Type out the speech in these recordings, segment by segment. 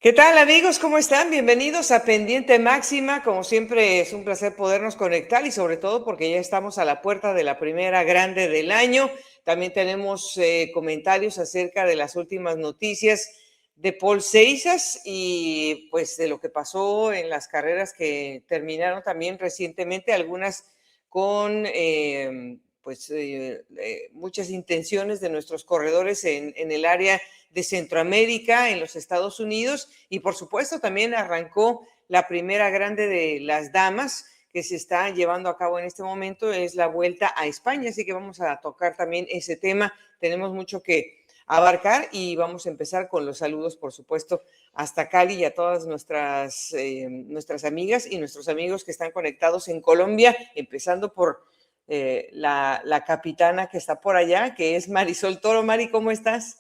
¿Qué tal, amigos? ¿Cómo están? Bienvenidos a Pendiente Máxima. Como siempre, es un placer podernos conectar y sobre todo porque ya estamos a la puerta de la primera grande del año. También tenemos comentarios acerca de las últimas noticias de Paul Seixas y pues de lo que pasó en las carreras que terminaron también recientemente, algunas con muchas intenciones de nuestros corredores en el área de Centroamérica, en los Estados Unidos, y por supuesto también arrancó la primera grande de las damas que se está llevando a cabo en este momento, es la Vuelta a España, así que vamos a tocar también ese tema. Tenemos mucho que abarcar y vamos a empezar con los saludos, por supuesto, hasta Cali y a todas nuestras amigas y nuestros amigos que están conectados en Colombia, empezando por la capitana que está por allá, que es Marisol Toro. Mari, ¿cómo estás?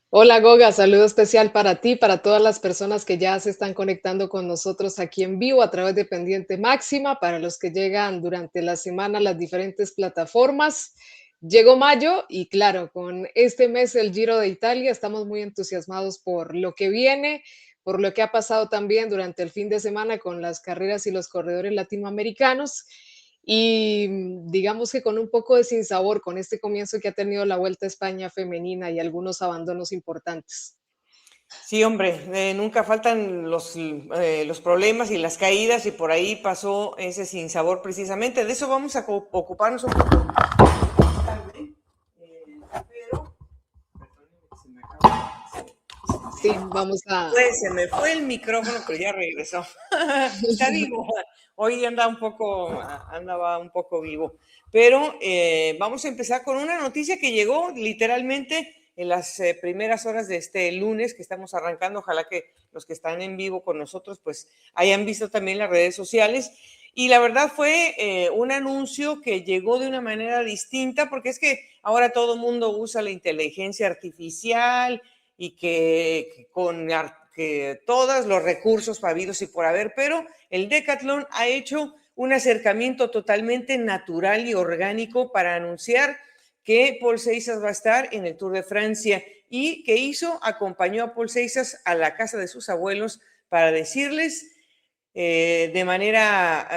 Hola Goga, saludo especial para ti, para todas las personas que ya se están conectando con nosotros aquí en vivo a través de Pendiente Máxima, para los que llegan durante la semana a las diferentes plataformas. Llegó mayo y claro, con este mes el Giro de Italia estamos muy entusiasmados por lo que viene, por lo que ha pasado también durante el fin de semana con las carreras y los corredores latinoamericanos. Y digamos que con un poco de sinsabor con este comienzo que ha tenido la Vuelta a España femenina y algunos abandonos importantes. Sí, hombre, nunca faltan los problemas y las caídas y por ahí pasó ese sinsabor precisamente. De eso vamos a ocuparnos un poco más tarde, pero perdónenme que se me acaba, Sí, vamos a... se me fue el micrófono, pero ya regresó. Está vivo. Hoy andaba un poco vivo. Pero vamos a empezar con una noticia que llegó literalmente en las primeras horas de este lunes que estamos arrancando. Ojalá que los que están en vivo con nosotros pues hayan visto también las redes sociales. Y la verdad fue un anuncio que llegó de una manera distinta porque es que ahora todo el mundo usa la inteligencia artificial y que todos los recursos habidos y por haber, pero el Decathlon ha hecho un acercamiento totalmente natural y orgánico para anunciar que Paul Seixas va a estar en el Tour de Francia y que hizo, acompañó a Paul Seixas a la casa de sus abuelos para decirles de manera,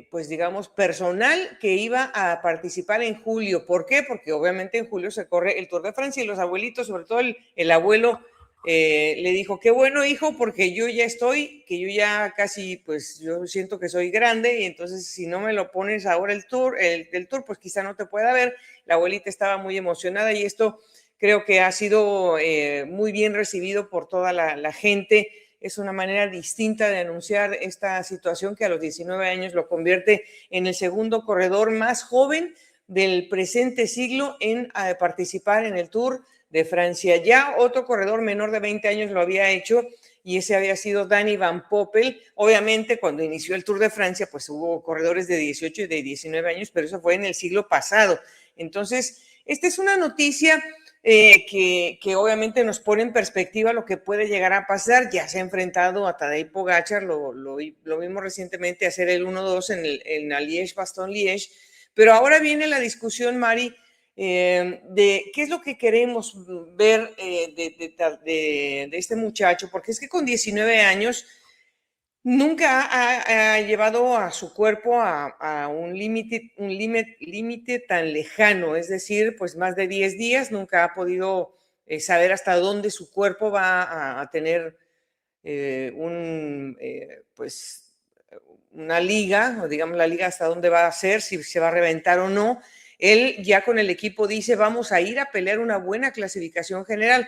pues digamos, personal, que iba a participar en julio. ¿Por qué? Porque obviamente en julio se corre el Tour de Francia y los abuelitos, sobre todo el abuelo, le dijo, qué bueno, hijo, porque yo ya estoy, que yo ya casi, pues yo siento que soy grande y entonces si no me lo pones ahora el tour, pues quizá no te pueda ver. La abuelita estaba muy emocionada y esto creo que ha sido muy bien recibido por toda la gente. Es una manera distinta de anunciar esta situación que a los 19 años lo convierte en el segundo corredor más joven del presente siglo en participar en el Tour de Francia. Ya otro corredor menor de 20 años lo había hecho y ese había sido Danny Van Poppel. Obviamente cuando inició el Tour de Francia pues hubo corredores de 18 y de 19 años, pero eso fue en el siglo pasado. Entonces, esta es una noticia que obviamente nos pone en perspectiva lo que puede llegar a pasar. Ya se ha enfrentado a Tadej Pogacar, lo vimos recientemente hacer el 1-2 en la Liège-Bastogne-Liège, pero ahora viene la discusión, Mari, de qué es lo que queremos ver de este muchacho, porque es que con 19 años nunca ha llevado a su cuerpo a un límite tan lejano, es decir, pues más de 10 días, nunca ha podido saber hasta dónde su cuerpo va a tener pues una liga, o digamos la liga hasta dónde va a ser, si se va a reventar o no. Él ya con el equipo dice, vamos a ir a pelear una buena clasificación general.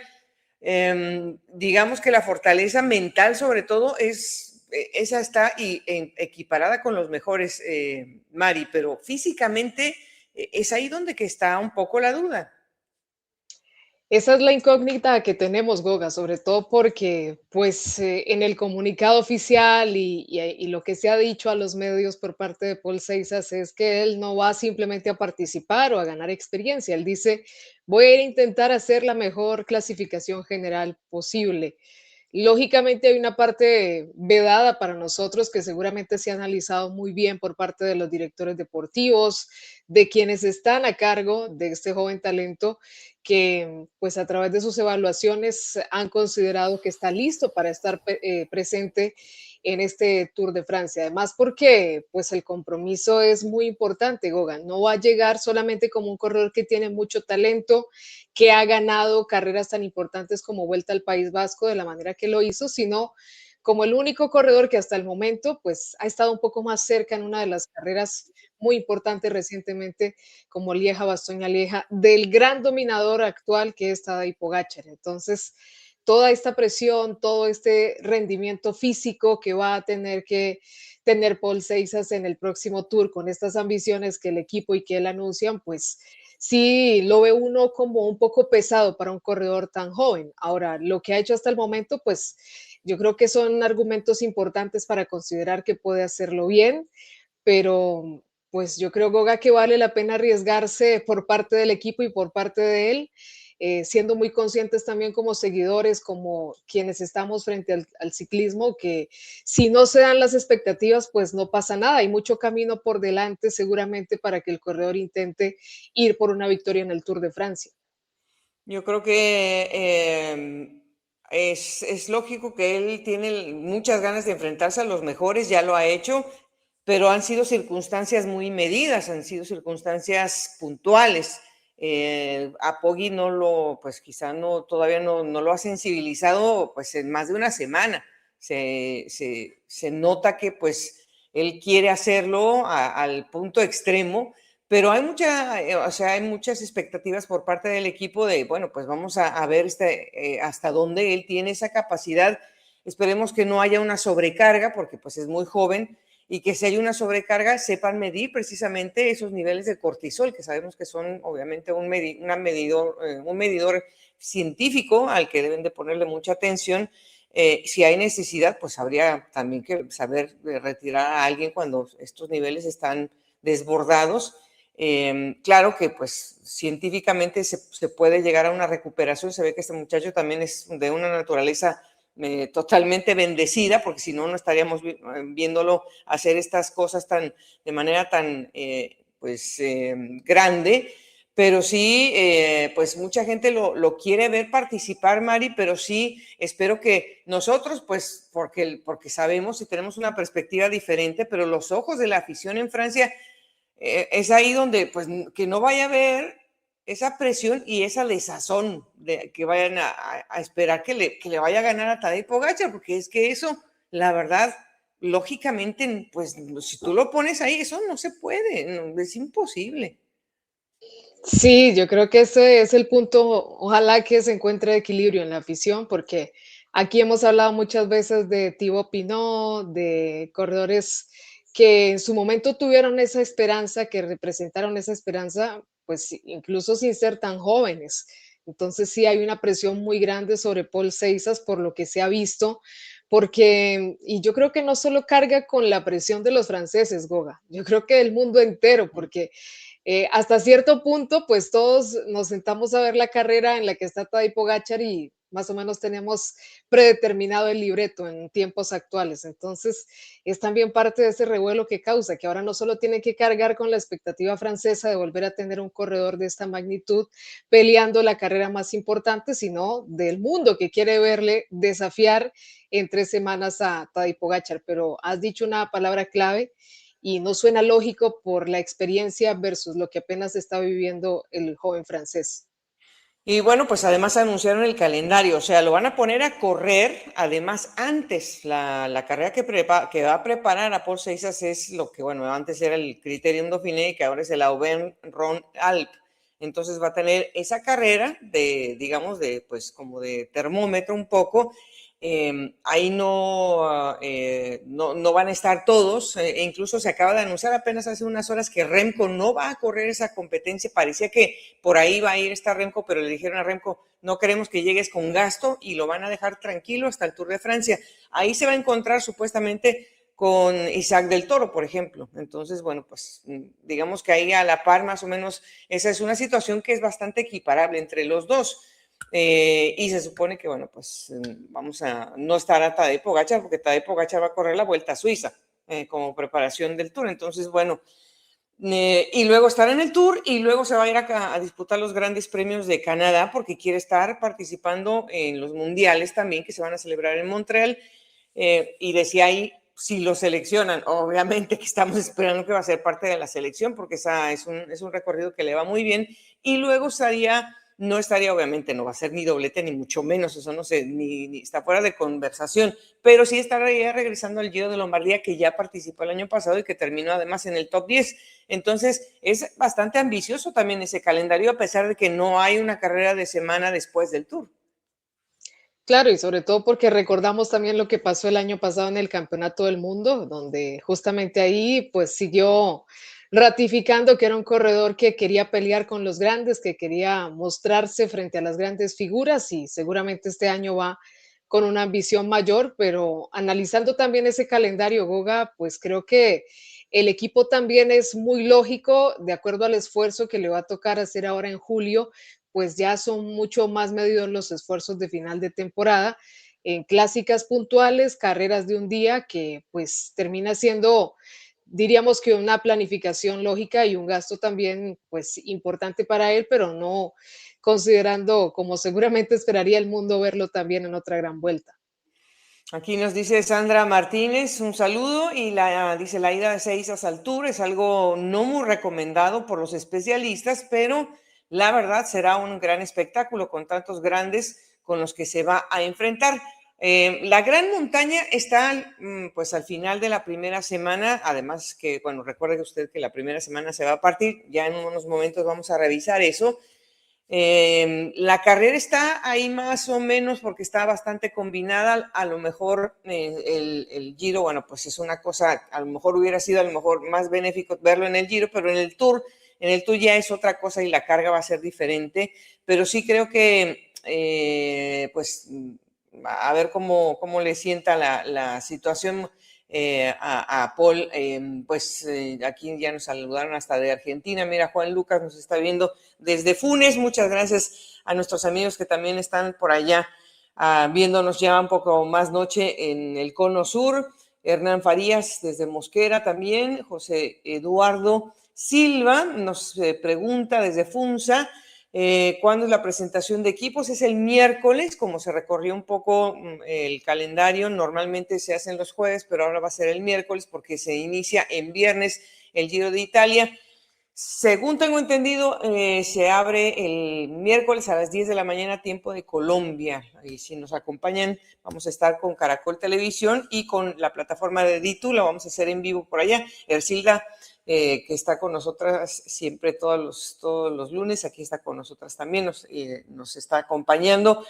Digamos que la fortaleza mental sobre todo esa está equiparada con los mejores, Mari, pero físicamente es ahí donde que está un poco la duda. Esa es la incógnita que tenemos, Goga, sobre todo porque, pues, en el comunicado oficial y lo que se ha dicho a los medios por parte de Paul Seixas es que él no va simplemente a participar o a ganar experiencia. Él dice, voy a ir a intentar hacer la mejor clasificación general posible. Lógicamente hay una parte vedada para nosotros que seguramente se ha analizado muy bien por parte de los directores deportivos, de quienes están a cargo de este joven talento, que pues a través de sus evaluaciones han considerado que está listo para estar presente en este Tour de Francia. Además, porque pues el compromiso es muy importante, Gogan. No va a llegar solamente como un corredor que tiene mucho talento, que ha ganado carreras tan importantes como Vuelta al País Vasco de la manera que lo hizo, sino como el único corredor que hasta el momento pues ha estado un poco más cerca en una de las carreras muy importantes recientemente como Lieja-Bastoña-Lieja del gran dominador actual que es Tadej Pogačar. Entonces, toda esta presión, todo este rendimiento físico que va a tener que tener Paul Seixas en el próximo Tour con estas ambiciones que el equipo y que él anuncian, pues sí lo ve uno como un poco pesado para un corredor tan joven. Ahora, lo que ha hecho hasta el momento, pues yo creo que son argumentos importantes para considerar que puede hacerlo bien, pero pues yo creo, Goga, que vale la pena arriesgarse por parte del equipo y por parte de él, siendo muy conscientes también como seguidores, como quienes estamos frente al ciclismo, que si no se dan las expectativas, pues no pasa nada. Hay mucho camino por delante seguramente para que el corredor intente ir por una victoria en el Tour de Francia. Yo creo que es lógico que él tiene muchas ganas de enfrentarse a los mejores, ya lo ha hecho, pero han sido circunstancias muy medidas, han sido circunstancias puntuales. A Poggi no lo, pues quizá no, todavía no lo ha sensibilizado pues en más de una semana. Se nota que pues él quiere hacerlo al punto extremo, pero hay o sea, hay muchas expectativas por parte del equipo de, bueno, pues vamos a ver hasta dónde él tiene esa capacidad. Esperemos que no haya una sobrecarga, porque pues es muy joven, y que si hay una sobrecarga sepan medir precisamente esos niveles de cortisol, que sabemos que son obviamente un medidor científico al que deben de ponerle mucha atención. Si hay necesidad, pues habría también que saber retirar a alguien cuando estos niveles están desbordados. Claro que pues científicamente se puede llegar a una recuperación, se ve que este muchacho también es de una naturaleza totalmente bendecida, porque si no, no estaríamos viéndolo hacer estas cosas de manera tan grande, pero sí, pues mucha gente lo quiere ver participar, Mari, pero sí espero que nosotros, pues porque sabemos y tenemos una perspectiva diferente, pero los ojos de la afición en Francia es ahí donde, pues, que no vaya a haber esa presión y esa desazón de que vayan a esperar que le vaya a ganar a Tadej Pogačar, porque es que eso, la verdad, lógicamente, pues, si tú lo pones ahí, eso no se puede, no, es imposible. Sí, yo creo que ese es el punto. Ojalá que se encuentre equilibrio en la afición, porque aquí hemos hablado muchas veces de Thibaut Pinot, de corredores que en su momento tuvieron esa esperanza, que representaron esa esperanza, pues incluso sin ser tan jóvenes. Entonces sí hay una presión muy grande sobre Paul Seixas por lo que se ha visto, porque, y yo creo que no solo carga con la presión de los franceses, Goga, yo creo que del mundo entero, porque hasta cierto punto, pues todos nos sentamos a ver la carrera en la que está Tadej Pogačar y más o menos tenemos predeterminado el libreto en tiempos actuales. Entonces, es también parte de ese revuelo que causa, que ahora no solo tiene que cargar con la expectativa francesa de volver a tener un corredor de esta magnitud peleando la carrera más importante, sino del mundo que quiere verle desafiar en 3 semanas a Tadej Pogačar. Pero has dicho una palabra clave y no suena lógico por la experiencia versus lo que apenas está viviendo el joven francés. Y bueno, pues además anunciaron el calendario, o sea, lo van a poner a correr, además antes, la carrera que va a preparar a Paul Seixas es lo que, bueno, antes era el Criterium Dauphiné, que ahora es el Auvergne Rhône Alpes. Entonces va a tener esa carrera de, digamos, pues como de termómetro un poco. Ahí no van a estar todos, e incluso se acaba de anunciar apenas hace unas horas que Remco no va a correr esa competencia. Parecía que por ahí va a ir esta Remco, pero le dijeron a Remco, no queremos que llegues con gasto, y lo van a dejar tranquilo hasta el Tour de Francia. Ahí se va a encontrar supuestamente con Isaac del Toro, por ejemplo. Entonces, bueno, pues digamos que ahí a la par más o menos esa es una situación que es bastante equiparable entre los dos. Y se supone que, bueno, pues vamos a no estar a Tadej Pogačar, porque Tadej Pogačar va a correr la Vuelta a Suiza como preparación del Tour. Entonces, bueno, y luego estar en el Tour y luego se va a ir a disputar los grandes premios de Canadá porque quiere estar participando en los mundiales también que se van a celebrar en Montreal. Y decía ahí, si lo seleccionan, obviamente que estamos esperando que va a ser parte de la selección porque es un recorrido que le va muy bien. Y luego no estaría, obviamente, no va a ser ni doblete, ni mucho menos, eso no sé, ni está fuera de conversación, pero sí estaría regresando al Giro de Lombardía, que ya participó el año pasado y que terminó además en el top 10. Entonces, es bastante ambicioso también ese calendario, a pesar de que no hay una carrera de semana después del Tour. Claro, y sobre todo porque recordamos también lo que pasó el año pasado en el Campeonato del Mundo, donde justamente ahí pues siguió ratificando que era un corredor que quería pelear con los grandes, que quería mostrarse frente a las grandes figuras y seguramente este año va con una ambición mayor, pero analizando también ese calendario, Goga, pues creo que el equipo también es muy lógico, de acuerdo al esfuerzo que le va a tocar hacer ahora en julio, pues ya son mucho más medidos los esfuerzos de final de temporada en clásicas puntuales, carreras de un día, que pues termina siendo, diríamos que una planificación lógica y un gasto también pues importante para él, pero no considerando como seguramente esperaría el mundo verlo también en otra gran vuelta. Aquí nos dice Sandra Martínez, un saludo, y dice la ida de Seisas al Tour es algo no muy recomendado por los especialistas, pero la verdad será un gran espectáculo con tantos grandes con los que se va a enfrentar. La gran montaña está pues al final de la primera semana, además que, bueno, recuerde usted que la primera semana se va a partir, ya en unos momentos vamos a revisar eso. La carrera está ahí más o menos porque está bastante combinada. A lo mejor el Giro, bueno, pues es una cosa, a lo mejor hubiera sido a lo mejor más benéfico verlo en el Giro, pero en el Tour ya es otra cosa y la carga va a ser diferente. Pero sí creo que, pues, a ver cómo le sienta la situación a Paul, pues aquí ya nos saludaron hasta de Argentina. Mira, Juan Lucas nos está viendo desde Funes. Muchas gracias a nuestros amigos que también están por allá viéndonos ya un poco más noche en el Cono Sur. Hernán Farías desde Mosquera también. José Eduardo Silva nos pregunta desde Funza. ¿Cuándo es la presentación de equipos? Es el miércoles, como se recorrió un poco el calendario, normalmente se hacen los jueves, pero ahora va a ser el miércoles porque se inicia en viernes el Giro de Italia. Según tengo entendido, se abre el miércoles a las 10 de la mañana, tiempo de Colombia. Y si nos acompañan, vamos a estar con Caracol Televisión y con la plataforma de Ditu, la vamos a hacer en vivo por allá. Ercilda, que está con nosotras siempre todos los lunes, aquí está con nosotras también, nos está acompañando.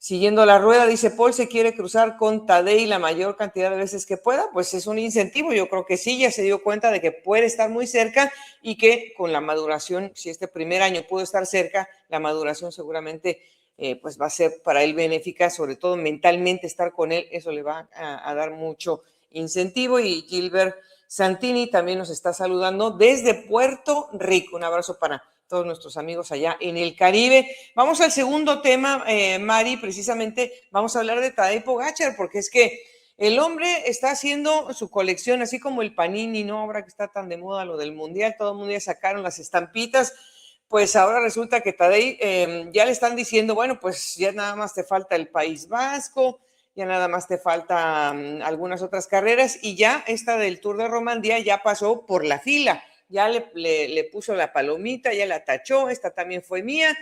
Siguiendo la rueda, dice Paul, se quiere cruzar con Tadej la mayor cantidad de veces que pueda, pues es un incentivo, yo creo que sí, ya se dio cuenta de que puede estar muy cerca y que con la maduración, si este primer año pudo estar cerca, la maduración seguramente pues va a ser para él benéfica, sobre todo mentalmente estar con él, eso le va a dar mucho incentivo. Y Gilbert Santini también nos está saludando desde Puerto Rico, un abrazo para todos nuestros amigos allá en el Caribe. Vamos al segundo tema, Mari, precisamente vamos a hablar de Tadej Pogačar, porque es que el hombre está haciendo su colección, así como el Panini, ¿no? Ahora que está tan de moda lo del Mundial, todo el mundo ya sacaron las estampitas, pues ahora resulta que Tadej ya le están diciendo, bueno, pues ya nada más te falta el País Vasco, ya nada más te falta algunas otras carreras y ya esta del Tour de Romandía ya pasó por la fila, ya le puso la palomita, ya la tachó, esta también fue mía.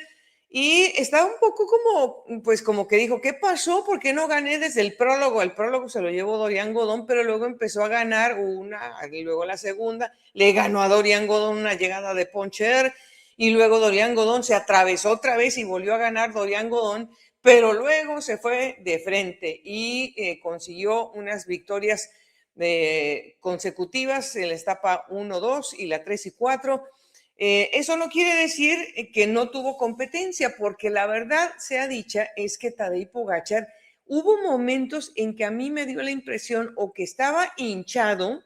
Y estaba un poco como, pues como que dijo, ¿qué pasó? ¿Por qué no gané desde el prólogo? El prólogo se lo llevó Dorian Godón, pero luego empezó a ganar una, y luego la segunda, le ganó a Dorian Godón una llegada de Poncher, y luego Dorian Godón se atravesó otra vez y volvió a ganar Dorian Godón, pero luego se fue de frente y consiguió unas victorias consecutivas en la etapa 1, 2 y la 3 y 4. Eso no quiere decir que no tuvo competencia, porque la verdad sea dicha es que Tadej Pogačar hubo momentos en que a mí me dio la impresión o que estaba hinchado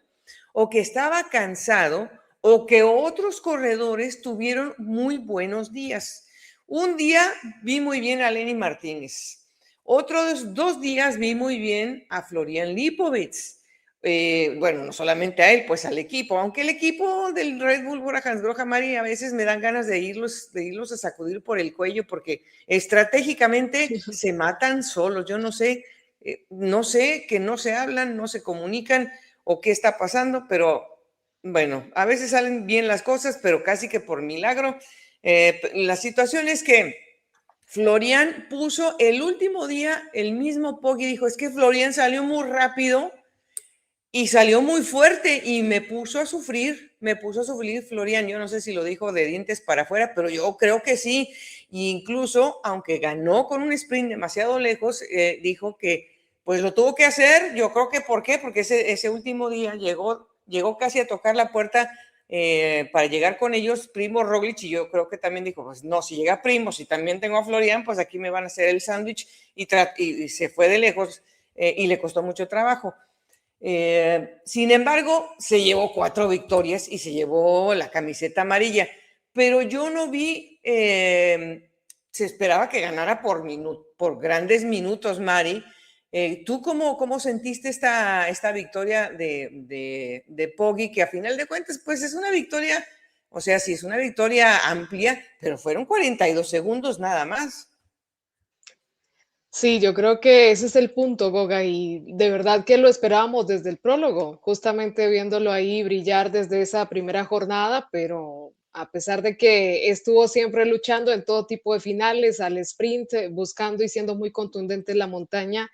o que estaba cansado o que otros corredores tuvieron muy buenos días. Un día vi muy bien a Lenny Martínez. Otros 2 días vi muy bien a Florian Lipovetsky. Bueno, no solamente a él, pues al equipo, aunque el equipo del Red Bull Burajansgrohe Mari a veces me dan ganas de irlos a sacudir por el cuello porque estratégicamente se matan solos. Yo no sé que no se hablan, no se comunican o qué está pasando, pero bueno, a veces salen bien las cosas, pero casi que por milagro. La situación es que Florian puso el último día el mismo Poggi, dijo, es que Florian salió muy rápido y salió muy fuerte y me puso a sufrir Florian, yo no sé si lo dijo de dientes para afuera, pero yo creo que sí, e incluso aunque ganó con un sprint demasiado lejos, dijo que pues lo tuvo que hacer, yo creo que ¿por qué? Porque ese último día llegó casi a tocar la puerta para llegar con ellos Primo Roglic y yo creo que también dijo, pues no, si llega Primo, si también tengo a Florian, pues aquí me van a hacer el sándwich y se fue de lejos y le costó mucho trabajo. Sin embargo, se llevó 4 victorias y se llevó la camiseta amarilla, pero yo no vi, se esperaba que ganara por grandes minutos, Mari. ¿Tú cómo sentiste esta victoria de Poggi, que a final de cuentas, pues es una victoria, o sea, sí es una victoria amplia, pero fueron 42 segundos nada más? Sí, yo creo que ese es el punto, Goga, y de verdad que lo esperábamos desde el prólogo, justamente viéndolo ahí brillar desde esa primera jornada, pero a pesar de que estuvo siempre luchando en todo tipo de finales, al sprint, buscando y siendo muy contundente en la montaña,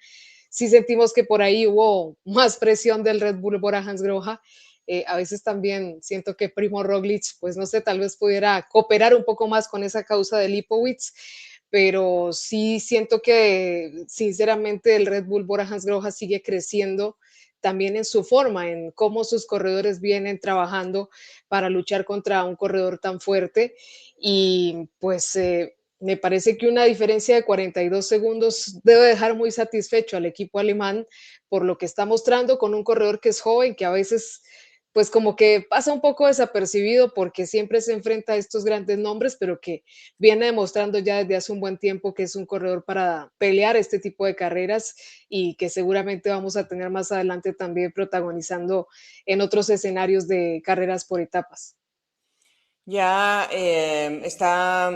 sí sentimos que por ahí hubo más presión del Red Bull Bora Hansgrohe. A veces también siento que Primo Roglic, pues no sé, tal vez pudiera cooperar un poco más con esa causa de Lipowitz, pero sí siento que sinceramente el Red Bull Bora Hansgrohe sigue creciendo también en su forma, en cómo sus corredores vienen trabajando para luchar contra un corredor tan fuerte y pues me parece que una diferencia de 42 segundos debe dejar muy satisfecho al equipo alemán por lo que está mostrando con un corredor que es joven, que a veces pues como que pasa un poco desapercibido porque siempre se enfrenta a estos grandes nombres, pero que viene demostrando ya desde hace un buen tiempo que es un corredor para pelear este tipo de carreras y que seguramente vamos a tener más adelante también protagonizando en otros escenarios de carreras por etapas. Ya está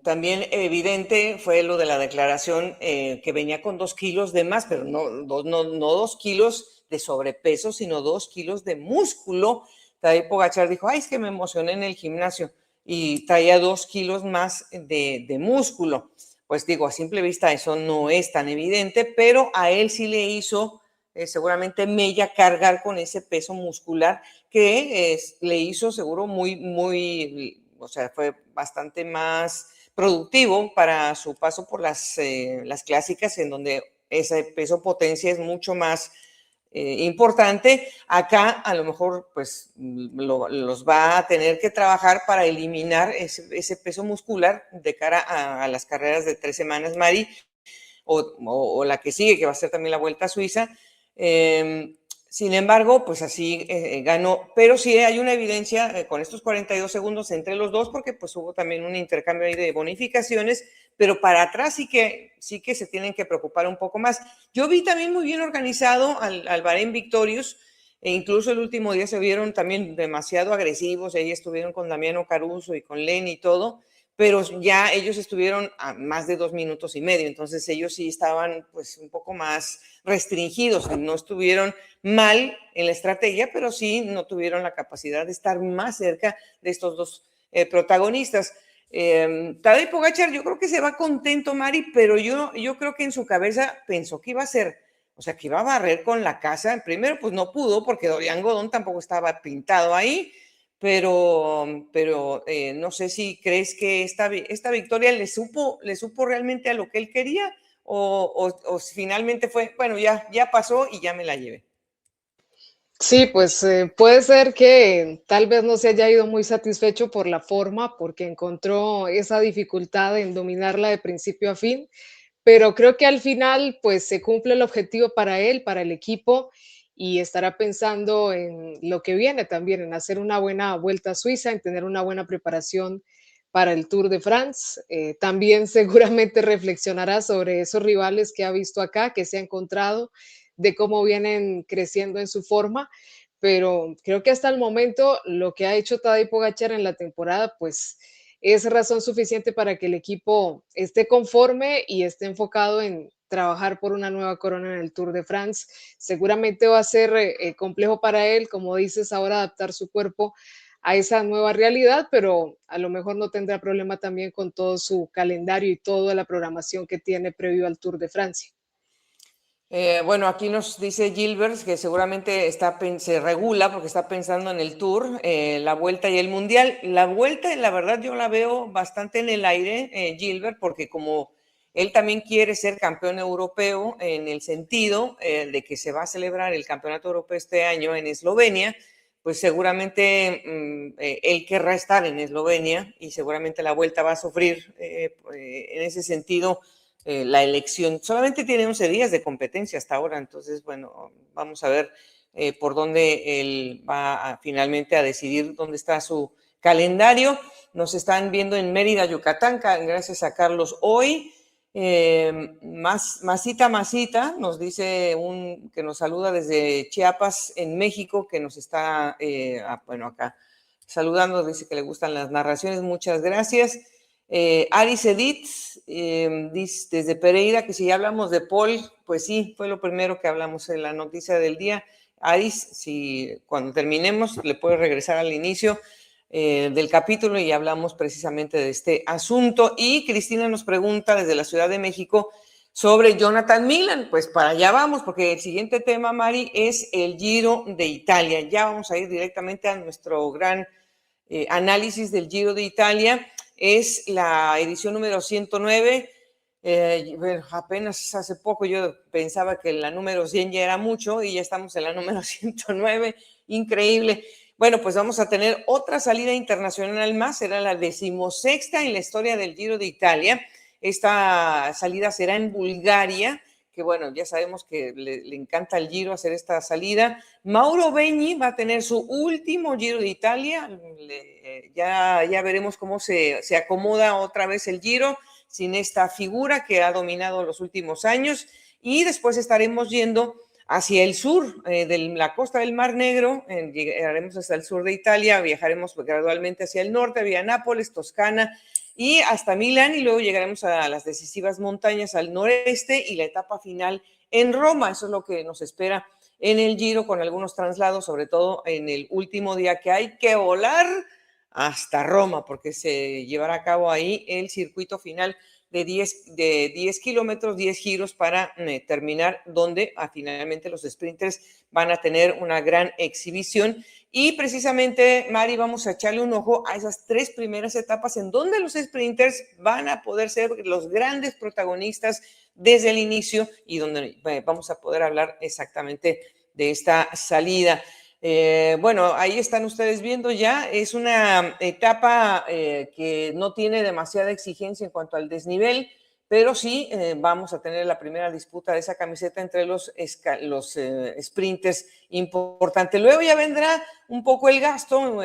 también evidente, fue lo de la declaración que venía con 2 kilos de más, pero no 2 kilos de sobrepeso, sino 2 kilos de músculo. Tadej Pogačar dijo, ay, es que me emocioné en el gimnasio y traía 2 kilos más de músculo. Pues digo, a simple vista eso no es tan evidente, pero a él sí le hizo seguramente mella cargar con ese peso muscular que le hizo seguro o sea, fue bastante más productivo para su paso por las clásicas, en donde ese peso potencia es mucho más importante. Acá a lo mejor pues los va a tener que trabajar para eliminar ese peso muscular de cara a las carreras de 3 semanas, Mari, o la que sigue, que va a ser también la Vuelta a Suiza. Sin embargo, pues así ganó, pero sí hay una evidencia con estos 42 segundos entre los dos, porque pues hubo también un intercambio ahí de bonificaciones, pero para atrás sí que se tienen que preocupar un poco más. Yo vi también muy bien organizado al Bahrein Victorious, e incluso el último día se vieron también demasiado agresivos, ahí estuvieron con Damiano Caruso y con Len y todo, pero ya ellos estuvieron a más de 2 minutos y medio, entonces ellos sí estaban pues un poco más restringidos, no estuvieron mal en la estrategia, pero sí no tuvieron la capacidad de estar más cerca de estos dos protagonistas. Tadej Pogačar yo creo que se va contento, Mari, pero yo creo que en su cabeza pensó que iba a ser, o sea, que iba a barrer con la casa. Primero, pues no pudo porque Dorian Godón tampoco estaba pintado ahí, pero no sé si crees que esta victoria le supo realmente a lo que él quería o si finalmente fue, bueno, ya pasó y ya me la llevé. Sí, pues puede ser que tal vez no se haya ido muy satisfecho por la forma, porque encontró esa dificultad en dominarla de principio a fin, pero creo que al final pues se cumple el objetivo para él, para el equipo y estará pensando en lo que viene también, en hacer una buena vuelta a Suiza, en tener una buena preparación para el Tour de France. También seguramente reflexionará sobre esos rivales que ha visto acá, que se ha encontrado, de cómo vienen creciendo en su forma, pero creo que hasta el momento lo que ha hecho Tadej Pogačar en la temporada, pues es razón suficiente para que el equipo esté conforme y esté enfocado en trabajar por una nueva corona en el Tour de France. Seguramente va a ser complejo para él, como dices, ahora adaptar su cuerpo a esa nueva realidad, pero a lo mejor no tendrá problema también con todo su calendario y toda la programación que tiene previo al Tour de Francia. Bueno, aquí nos dice Gilbert que seguramente se regula porque está pensando en el Tour, la Vuelta y el Mundial. La Vuelta, la verdad, yo la veo bastante en el aire, Gilbert, porque como él también quiere ser campeón europeo en el sentido de que se va a celebrar el Campeonato Europeo este año en Eslovenia, pues seguramente él querrá estar en Eslovenia y seguramente la Vuelta va a sufrir en ese sentido la elección. Solamente tiene 11 días de competencia hasta ahora, entonces, bueno, vamos a ver por dónde él va finalmente a decidir dónde está su calendario. Nos están viendo en Mérida, Yucatán, gracias a Carlos hoy. Masita nos dice que nos saluda desde Chiapas, en México, que nos está, bueno, acá saludando, dice que le gustan las narraciones, muchas gracias. Aris Edith dice desde Pereira que si ya hablamos de Paul, pues sí, fue lo primero que hablamos en la noticia del día. Aris, si cuando terminemos le puede regresar al inicio del capítulo y hablamos precisamente de este asunto. Y Cristina nos pregunta desde la Ciudad de México sobre Jonathan Milan. Pues para allá vamos, porque el siguiente tema, Mari, es el Giro de Italia. Ya vamos a ir directamente a nuestro gran análisis del Giro de Italia. Es la edición número 109. Bueno, apenas hace poco yo pensaba que la número 100 ya era mucho y ya estamos en la número 109. Increíble. Bueno, pues vamos a tener otra salida internacional más. Será la 16ª en la historia del Giro de Italia. Esta salida será en Bulgaria, que bueno, ya sabemos que le encanta el Giro hacer esta salida. Mauro Begni va a tener su último Giro de Italia. Ya veremos cómo se acomoda otra vez el Giro sin esta figura que ha dominado los últimos años. Y después estaremos yendo hacia el sur de la costa del Mar Negro, llegaremos hasta el sur de Italia, viajaremos gradualmente hacia el norte, vía Nápoles, Toscana y hasta Milán, y luego llegaremos a las decisivas montañas al noreste y la etapa final en Roma. Eso es lo que nos espera en el Giro, con algunos traslados, sobre todo en el último día, que hay que volar hasta Roma, porque se llevará a cabo ahí el circuito final de 10 kilómetros, 10 giros para terminar, donde finalmente los sprinters van a tener una gran exhibición. Y precisamente, Mari, vamos a echarle un ojo a esas 3 primeras etapas en donde los sprinters van a poder ser los grandes protagonistas desde el inicio y donde vamos a poder hablar exactamente de esta salida. Bueno, ahí están ustedes viendo ya, es una etapa que no tiene demasiada exigencia en cuanto al desnivel, pero sí vamos a tener la primera disputa de esa camiseta entre los sprinters importante. Luego ya vendrá un poco el gasto,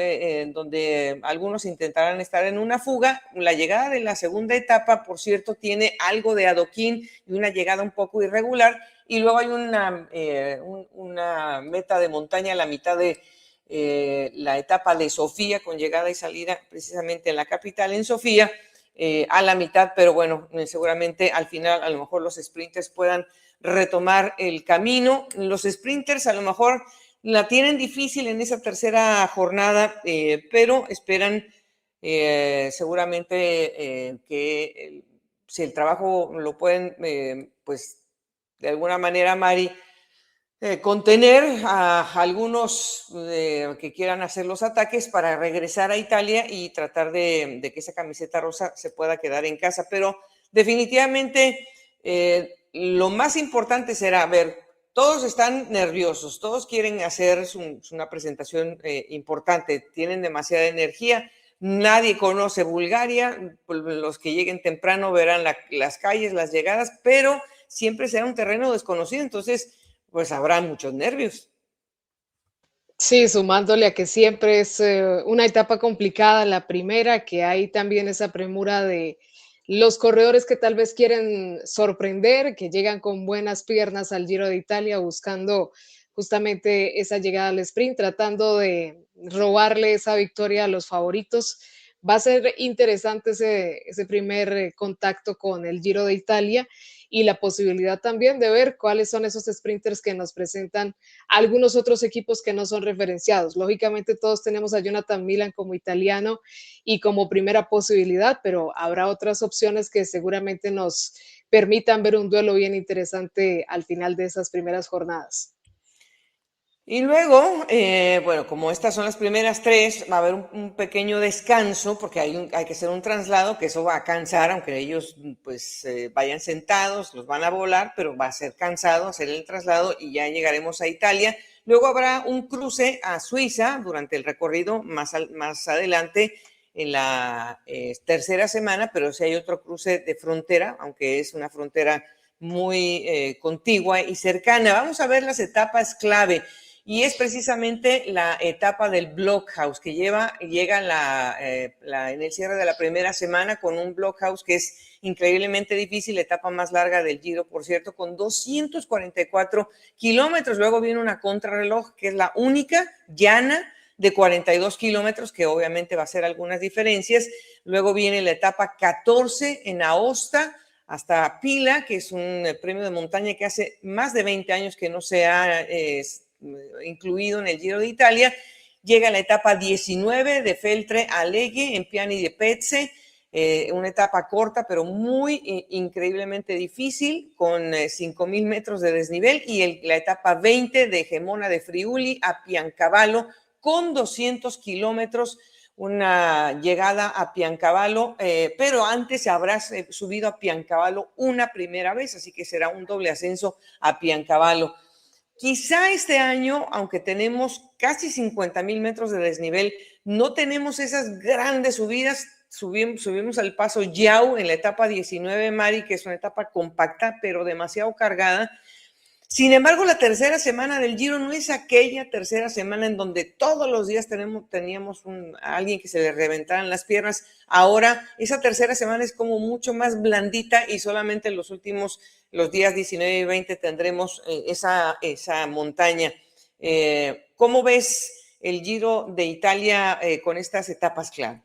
donde algunos intentarán estar en una fuga. La llegada de la segunda etapa, por cierto, tiene algo de adoquín y una llegada un poco irregular. Y luego hay una meta de montaña a la mitad de la etapa de Sofía, con llegada y salida precisamente en la capital, en Sofía, a la mitad, pero bueno, seguramente al final a lo mejor los sprinters puedan retomar el camino. Los sprinters a lo mejor la tienen difícil en esa tercera jornada, pero esperan seguramente que si el trabajo lo pueden, pues de alguna manera, Mari, contener a algunos que quieran hacer los ataques para regresar a Italia y tratar de que esa camiseta rosa se pueda quedar en casa. Pero definitivamente lo más importante será, ver, todos están nerviosos, todos quieren hacer una presentación importante, tienen demasiada energía. Nadie conoce Bulgaria, los que lleguen temprano verán las calles, las llegadas, pero siempre será un terreno desconocido, entonces pues habrá muchos nervios. Sí, sumándole a que siempre es una etapa complicada la primera, que hay también esa premura de los corredores que tal vez quieren sorprender, que llegan con buenas piernas al Giro de Italia buscando justamente esa llegada al sprint, tratando de robarle esa victoria a los favoritos. Va a ser interesante ese primer contacto con el Giro de Italia y la posibilidad también de ver cuáles son esos sprinters que nos presentan algunos otros equipos que no son referenciados. Lógicamente todos tenemos a Jonathan Milan como italiano y como primera posibilidad, pero habrá otras opciones que seguramente nos permitan ver un duelo bien interesante al final de esas primeras jornadas. Y luego, bueno, como estas son las primeras tres, va a haber un pequeño descanso porque hay que hacer un traslado, que eso va a cansar, aunque ellos pues vayan sentados, los van a volar, pero va a ser cansado hacer el traslado y ya llegaremos a Italia. Luego habrá un cruce a Suiza durante el recorrido más adelante en la tercera semana, pero sí hay otro cruce de frontera, aunque es una frontera muy contigua y cercana. Vamos a ver las etapas clave. Y es precisamente la etapa del Blockhouse que llega en el cierre de la primera semana con un Blockhouse que es increíblemente difícil, la etapa más larga del Giro, por cierto, con 244 kilómetros. Luego viene una contrarreloj que es la única llana de 42 kilómetros, que obviamente va a hacer algunas diferencias. Luego viene la etapa 14 en Aosta, hasta Pila, que es un premio de montaña que hace más de 20 años que no se ha incluido en el Giro de Italia. Llega la etapa 19 de Feltre a Leghe en Piani di Pezze, una etapa corta pero muy increíblemente difícil con 5.000 metros de desnivel, y la etapa 20 de Gemona de Friuli a Piancavallo con 200 kilómetros, una llegada a Piancavallo, pero antes habrás subido a Piancavallo una primera vez, así que será un doble ascenso a Piancavallo. Quizá este año, aunque tenemos casi 50.000 metros de desnivel, no tenemos esas grandes subidas. Subimos al paso Yau en la etapa 19, Mari, que es una etapa compacta, pero demasiado cargada. Sin embargo, la tercera semana del Giro no es aquella tercera semana en donde todos los días teníamos a alguien que se le reventaran las piernas. Ahora, esa tercera semana es como mucho más blandita y solamente en los días 19 y 20 tendremos esa montaña. ¿Cómo ves el Giro de Italia con estas etapas clave?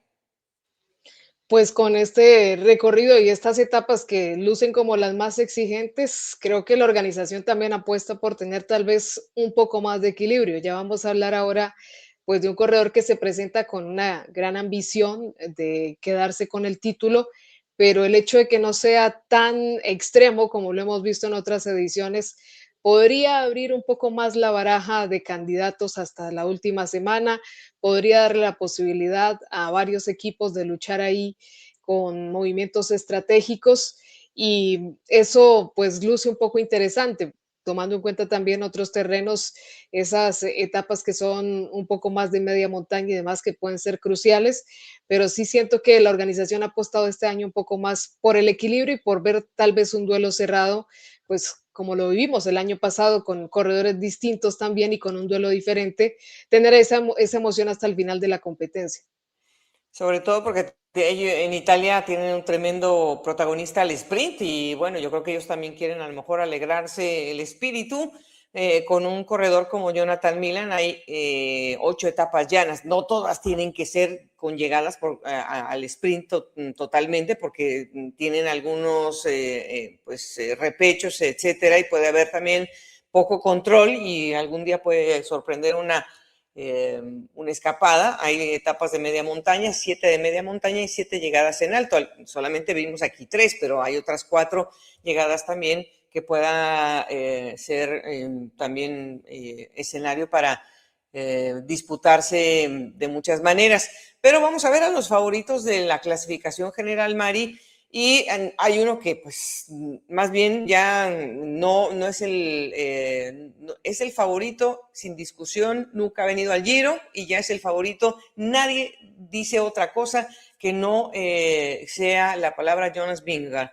Pues con este recorrido y estas etapas que lucen como las más exigentes, creo que la organización también apuesta por tener tal vez un poco más de equilibrio. Ya vamos a hablar ahora pues de un corredor que se presenta con una gran ambición de quedarse con el título, pero el hecho de que no sea tan extremo como lo hemos visto en otras ediciones, podría abrir un poco más la baraja de candidatos hasta la última semana, podría darle la posibilidad a varios equipos de luchar ahí con movimientos estratégicos y eso pues luce un poco interesante, tomando en cuenta también otros terrenos, esas etapas que son un poco más de media montaña y demás que pueden ser cruciales, pero sí siento que la organización ha apostado este año un poco más por el equilibrio y por ver tal vez un duelo cerrado, pues como lo vivimos el año pasado con corredores distintos también y con un duelo diferente, tener esa emoción hasta el final de la competencia. Sobre todo porque ellos en Italia tienen un tremendo protagonista al sprint y bueno, yo creo que ellos también quieren a lo mejor alegrarse el espíritu con un corredor como Jonathan Milan. Hay 8 etapas llanas, no todas tienen que ser con llegadas al sprint totalmente porque tienen algunos repechos, etcétera, y puede haber también poco control y algún día puede sorprender una escapada. Hay etapas de media montaña, 7 de media montaña y 7 llegadas en alto. Solamente vimos aquí 3, pero hay otras 4 llegadas también que pueda ser también escenario para disputarse de muchas maneras. Pero vamos a ver a los favoritos de la clasificación general, Mari. Y hay uno que, pues, más bien ya no es es el favorito sin discusión, nunca ha venido al Giro y ya es el favorito. Nadie dice otra cosa que no sea la palabra Jonas Vingegaard.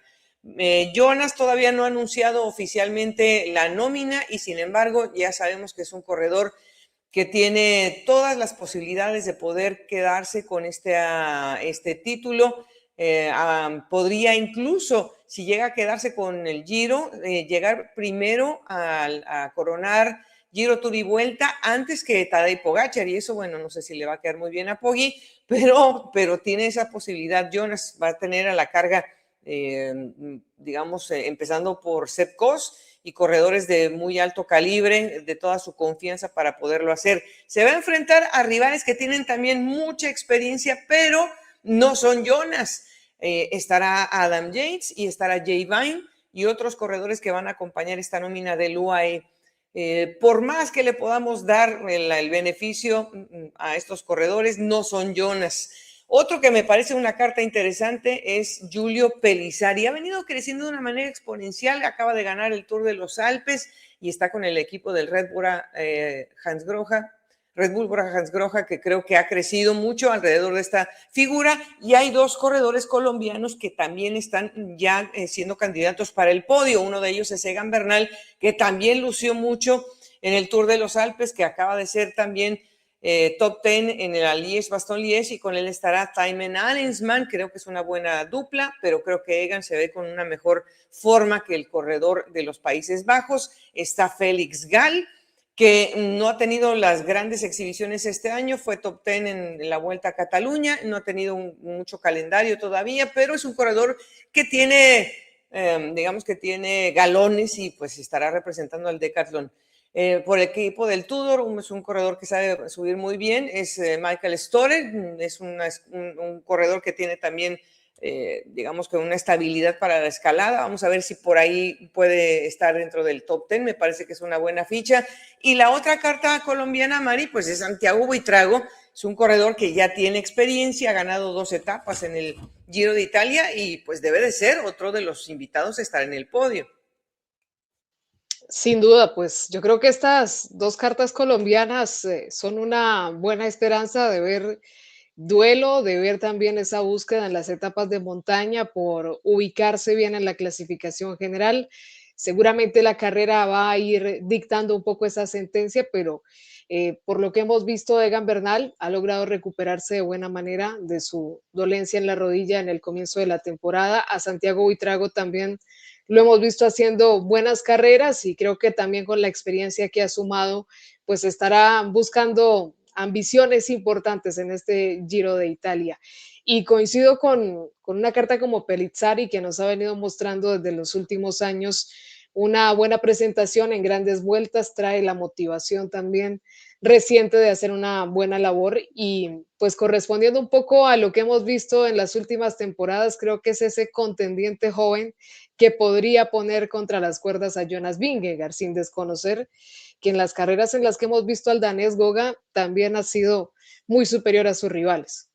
Jonas todavía no ha anunciado oficialmente la nómina y sin embargo ya sabemos que es un corredor que tiene todas las posibilidades de poder quedarse con este título. Podría incluso, si llega a quedarse con el Giro, llegar primero a coronar Giro, Tour y Vuelta antes que Tadej Pogačar, y eso, bueno, no sé si le va a quedar muy bien a Poggi, pero tiene esa posibilidad. Jonas va a tener a la carga, digamos, empezando por Sepp Kuss y corredores de muy alto calibre, de toda su confianza para poderlo hacer. Se va a enfrentar a rivales que tienen también mucha experiencia, pero no son Jonas. Estará Adam Yates y estará Jay Vine y otros corredores que van a acompañar esta nómina del UAE. Por más que le podamos dar el beneficio a estos corredores, no son Jonas. Otro que me parece una carta interesante es Giulio Pellizzari. Ha venido creciendo de una manera exponencial, acaba de ganar el Tour de los Alpes y está con el equipo del Red Bull Hansgrohe, que creo que ha crecido mucho alrededor de esta figura, y hay dos corredores colombianos que también están ya siendo candidatos para el podio. Uno de ellos es Egan Bernal, que también lució mucho en el Tour de los Alpes, que acaba de ser también top 10 en el Liège-Bastogne-Liège, y con él estará Thymen Allensman. Creo que es una buena dupla, pero creo que Egan se ve con una mejor forma que el corredor de los Países Bajos. Está Félix Gall, que no ha tenido las grandes exhibiciones este año, fue top 10 en la Vuelta a Cataluña, no ha tenido mucho calendario todavía, pero es un corredor que tiene, digamos que tiene galones y pues estará representando al Decathlon. Por el equipo del Tudor, es un corredor que sabe subir muy bien, es Michael Storer, es un corredor que tiene también, digamos que una estabilidad para la escalada. Vamos a ver si por ahí puede estar dentro del top 10, me parece que es una buena ficha. Y la otra carta colombiana, Mari, pues es Santiago Buitrago, es un corredor que ya tiene experiencia, ha ganado 2 etapas en el Giro de Italia y pues debe de ser otro de los invitados a estar en el podio. Sin duda, pues yo creo que estas dos cartas colombianas son una buena esperanza de ver duelo, de ver también esa búsqueda en las etapas de montaña por ubicarse bien en la clasificación general. Seguramente la carrera va a ir dictando un poco esa sentencia, pero por lo que hemos visto, Egan Bernal ha logrado recuperarse de buena manera de su dolencia en la rodilla en el comienzo de la temporada. A Santiago Buitrago también lo hemos visto haciendo buenas carreras y creo que también con la experiencia que ha sumado, pues estará buscando ambiciones importantes en este Giro de Italia. Y coincido con una carta como Pellizzari, que nos ha venido mostrando desde los últimos años una buena presentación en grandes vueltas, trae la motivación también reciente de hacer una buena labor y pues correspondiendo un poco a lo que hemos visto en las últimas temporadas, creo que es ese contendiente joven que podría poner contra las cuerdas a Jonas Vingegaard, sin desconocer que en las carreras en las que hemos visto al danés Goga también ha sido muy superior a sus rivales.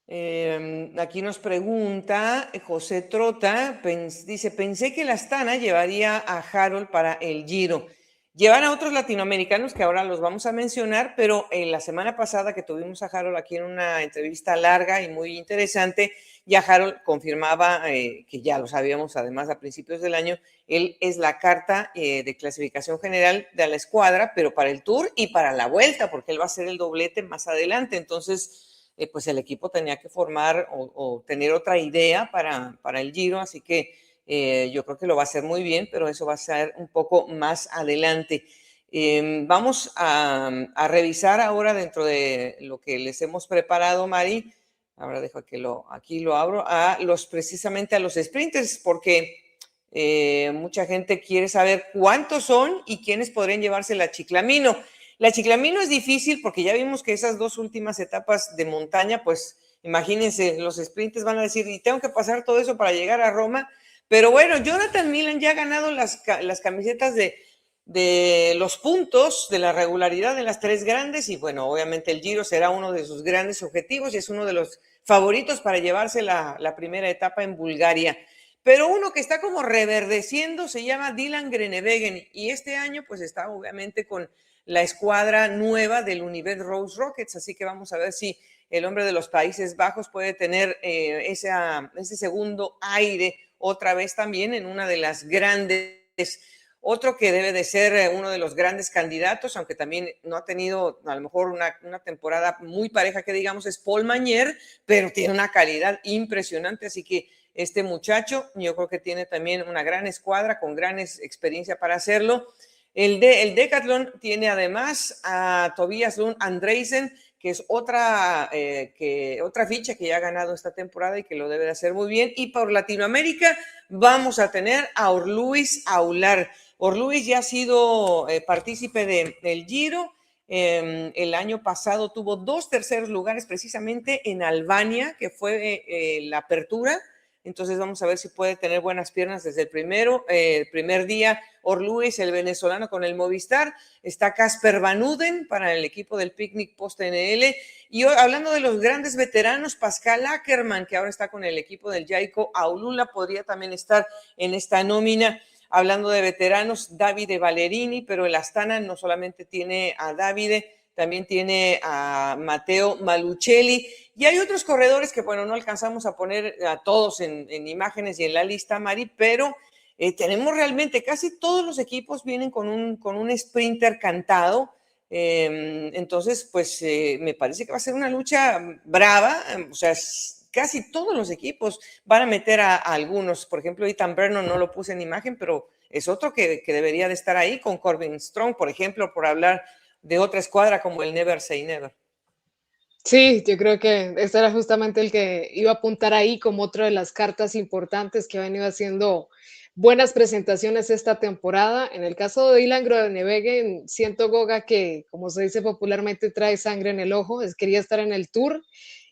Aquí nos pregunta José Trota, dice, pensé que la Astana llevaría a Harold para el Giro. Llevan a otros latinoamericanos que ahora los vamos a mencionar, pero en la semana pasada que tuvimos a Harold aquí en una entrevista larga y muy interesante, ya Harold confirmaba, que ya lo sabíamos además a principios del año, él es la carta de clasificación general de la escuadra, pero para el Tour y para la Vuelta, porque él va a hacer el doblete más adelante. Entonces, pues el equipo tenía que formar o tener otra idea para el Giro, así que yo creo que lo va a hacer muy bien, pero eso va a ser un poco más adelante. Vamos a revisar ahora dentro de lo que les hemos preparado, Mari. Ahora dejo que aquí lo abro, precisamente a los sprinters, porque mucha gente quiere saber cuántos son y quiénes podrían llevarse la Chiclamino. La Chiclamino es difícil porque ya vimos que esas dos últimas etapas de montaña, pues imagínense, los sprinters van a decir, y tengo que pasar todo eso para llegar a Roma. Pero bueno, Jonathan Milan ya ha ganado las camisetas de los puntos, de la regularidad en las 3 grandes, y bueno, obviamente el Giro será uno de sus grandes objetivos y es uno de los favoritos para llevarse la primera etapa en Bulgaria. Pero uno que está como reverdeciendo se llama Dylan Groenewegen, y este año pues está obviamente con la escuadra nueva del Univet Rose Rockets, así que vamos a ver si el hombre de los Países Bajos puede tener ese segundo aire otra vez también en una de las grandes. Otro que debe de ser uno de los grandes candidatos, aunque también no ha tenido a lo mejor una temporada muy pareja que digamos, es Paul Mañer, pero tiene una calidad impresionante, así que este muchacho yo creo que tiene también una gran escuadra con gran experiencia para hacerlo. El Decathlon tiene además a Tobias Lund Andreisen, que es otra ficha que ya ha ganado esta temporada y que lo debe de hacer muy bien. Y por Latinoamérica vamos a tener a Orluis Aular. Orluis ya ha sido partícipe del Giro. El año pasado tuvo 2 terceros lugares precisamente en Albania, que fue la apertura. Entonces vamos a ver si puede tener buenas piernas desde el primer día. Orluis, el venezolano con el Movistar. Está Casper Van Uden para el equipo del Picnic Post NL. Y hoy, hablando de los grandes veteranos, Pascal Ackermann, que ahora está con el equipo del Jayco Aulula, podría también estar en esta nómina. Hablando de veteranos, Davide Ballerini, pero el Astana no solamente tiene a Davide, también tiene a Matteo Malucelli. Y hay otros corredores que, bueno, no alcanzamos a poner a todos en imágenes y en la lista, Mari, pero tenemos realmente casi todos los equipos vienen con un sprinter cantado. Entonces, pues me parece que va a ser una lucha brava. O sea, casi todos los equipos van a meter a algunos. Por ejemplo, Ethan Vernon no lo puse en imagen, pero es otro que debería de estar ahí con Corbin Strong, por ejemplo, por hablar de otra escuadra como el Never Say Never. Sí, yo creo que este era justamente el que iba a apuntar ahí como otra de las cartas importantes que ha venido haciendo buenas presentaciones esta temporada. En el caso de Dylan Groenewegen, siento, Goga, que como se dice popularmente, trae sangre en el ojo, quería estar en el Tour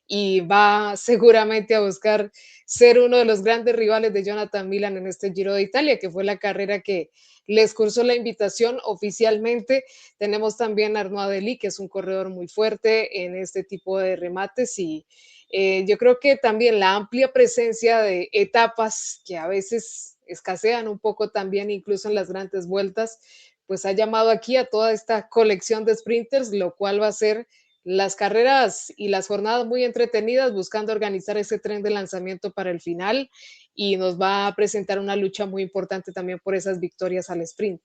y va seguramente a buscar ser uno de los grandes rivales de Jonathan Milan en este Giro de Italia, que fue la carrera que les cursó la invitación oficialmente. Tenemos también a Arnaud Adeli, que es un corredor muy fuerte en este tipo de remates y yo creo que también la amplia presencia de etapas que a veces escasean un poco también, incluso en las grandes vueltas, pues ha llamado aquí a toda esta colección de sprinters, lo cual va a ser las carreras y las jornadas muy entretenidas, buscando organizar ese tren de lanzamiento para el final y nos va a presentar una lucha muy importante también por esas victorias al sprint.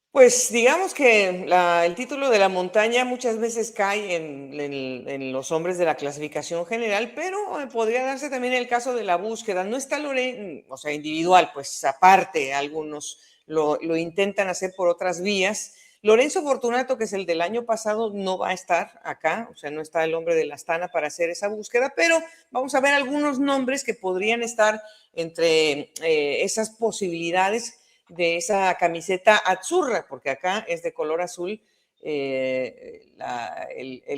Pues digamos que el título de la montaña muchas veces cae en los hombres de la clasificación general, pero podría darse también el caso de la búsqueda. No está Lorenzo, o sea, individual, pues aparte, algunos lo intentan hacer por otras vías. Lorenzo Fortunato, que es el del año pasado, no va a estar acá, o sea, no está el hombre de la Astana para hacer esa búsqueda, pero vamos a ver algunos nombres que podrían estar entre esas posibilidades de esa camiseta azzurra, porque acá es de color azul, el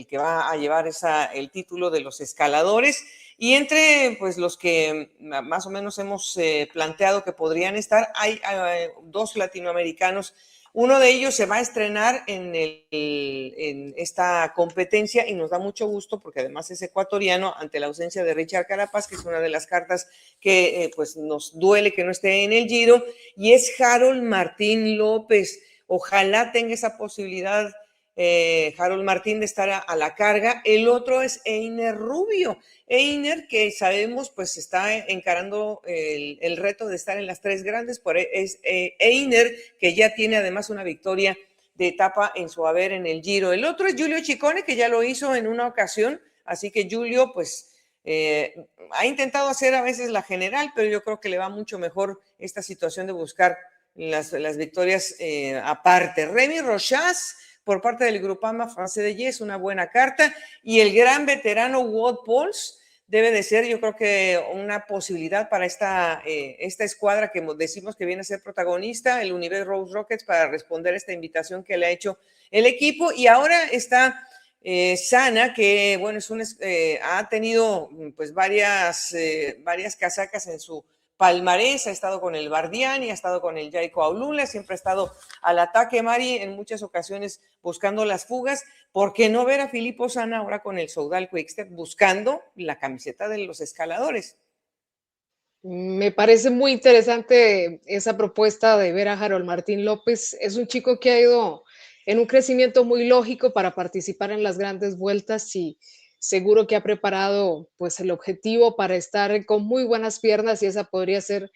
que va a llevar el título de los escaladores. Y entre pues, los que más o menos hemos planteado que podrían estar, hay 2 latinoamericanos. Uno de ellos se va a estrenar en esta competencia y nos da mucho gusto porque además es ecuatoriano ante la ausencia de Richard Carapaz, que es una de las cartas que pues nos duele que no esté en el Giro, y es Harold Martín López. Ojalá tenga esa posibilidad Harold Martín de estar a la carga. El otro es Einer Rubio. Einer, que sabemos, pues está encarando el reto de estar en las 3 grandes, es Einer, que ya tiene además una victoria de etapa en su haber en el Giro. El otro es Giulio Ciccone, que ya lo hizo en una ocasión, así que Giulio, pues ha intentado hacer a veces la general, pero yo creo que le va mucho mejor esta situación de buscar las victorias aparte. Remy Rochas, por parte del Groupama Français de Yes, una buena carta, y el gran veterano Wout Poels debe de ser, yo creo que una posibilidad para esta escuadra que decimos que viene a ser protagonista, el Univer Rose Rockets, para responder a esta invitación que le ha hecho el equipo. Y ahora está Sana, que bueno, ha tenido pues varias casacas en su palmarés, ha estado con el Bardiani, ha estado con el Jayco Aulula, siempre ha estado al ataque, Mari, en muchas ocasiones buscando las fugas. ¿Por qué no ver a Filippo Sana ahora con el Soudal Quickstep buscando la camiseta de los escaladores? Me parece muy interesante esa propuesta de ver a Harold Martín López. Es un chico que ha ido en un crecimiento muy lógico para participar en las grandes vueltas y seguro que ha preparado pues el objetivo para estar con muy buenas piernas y esa podría ser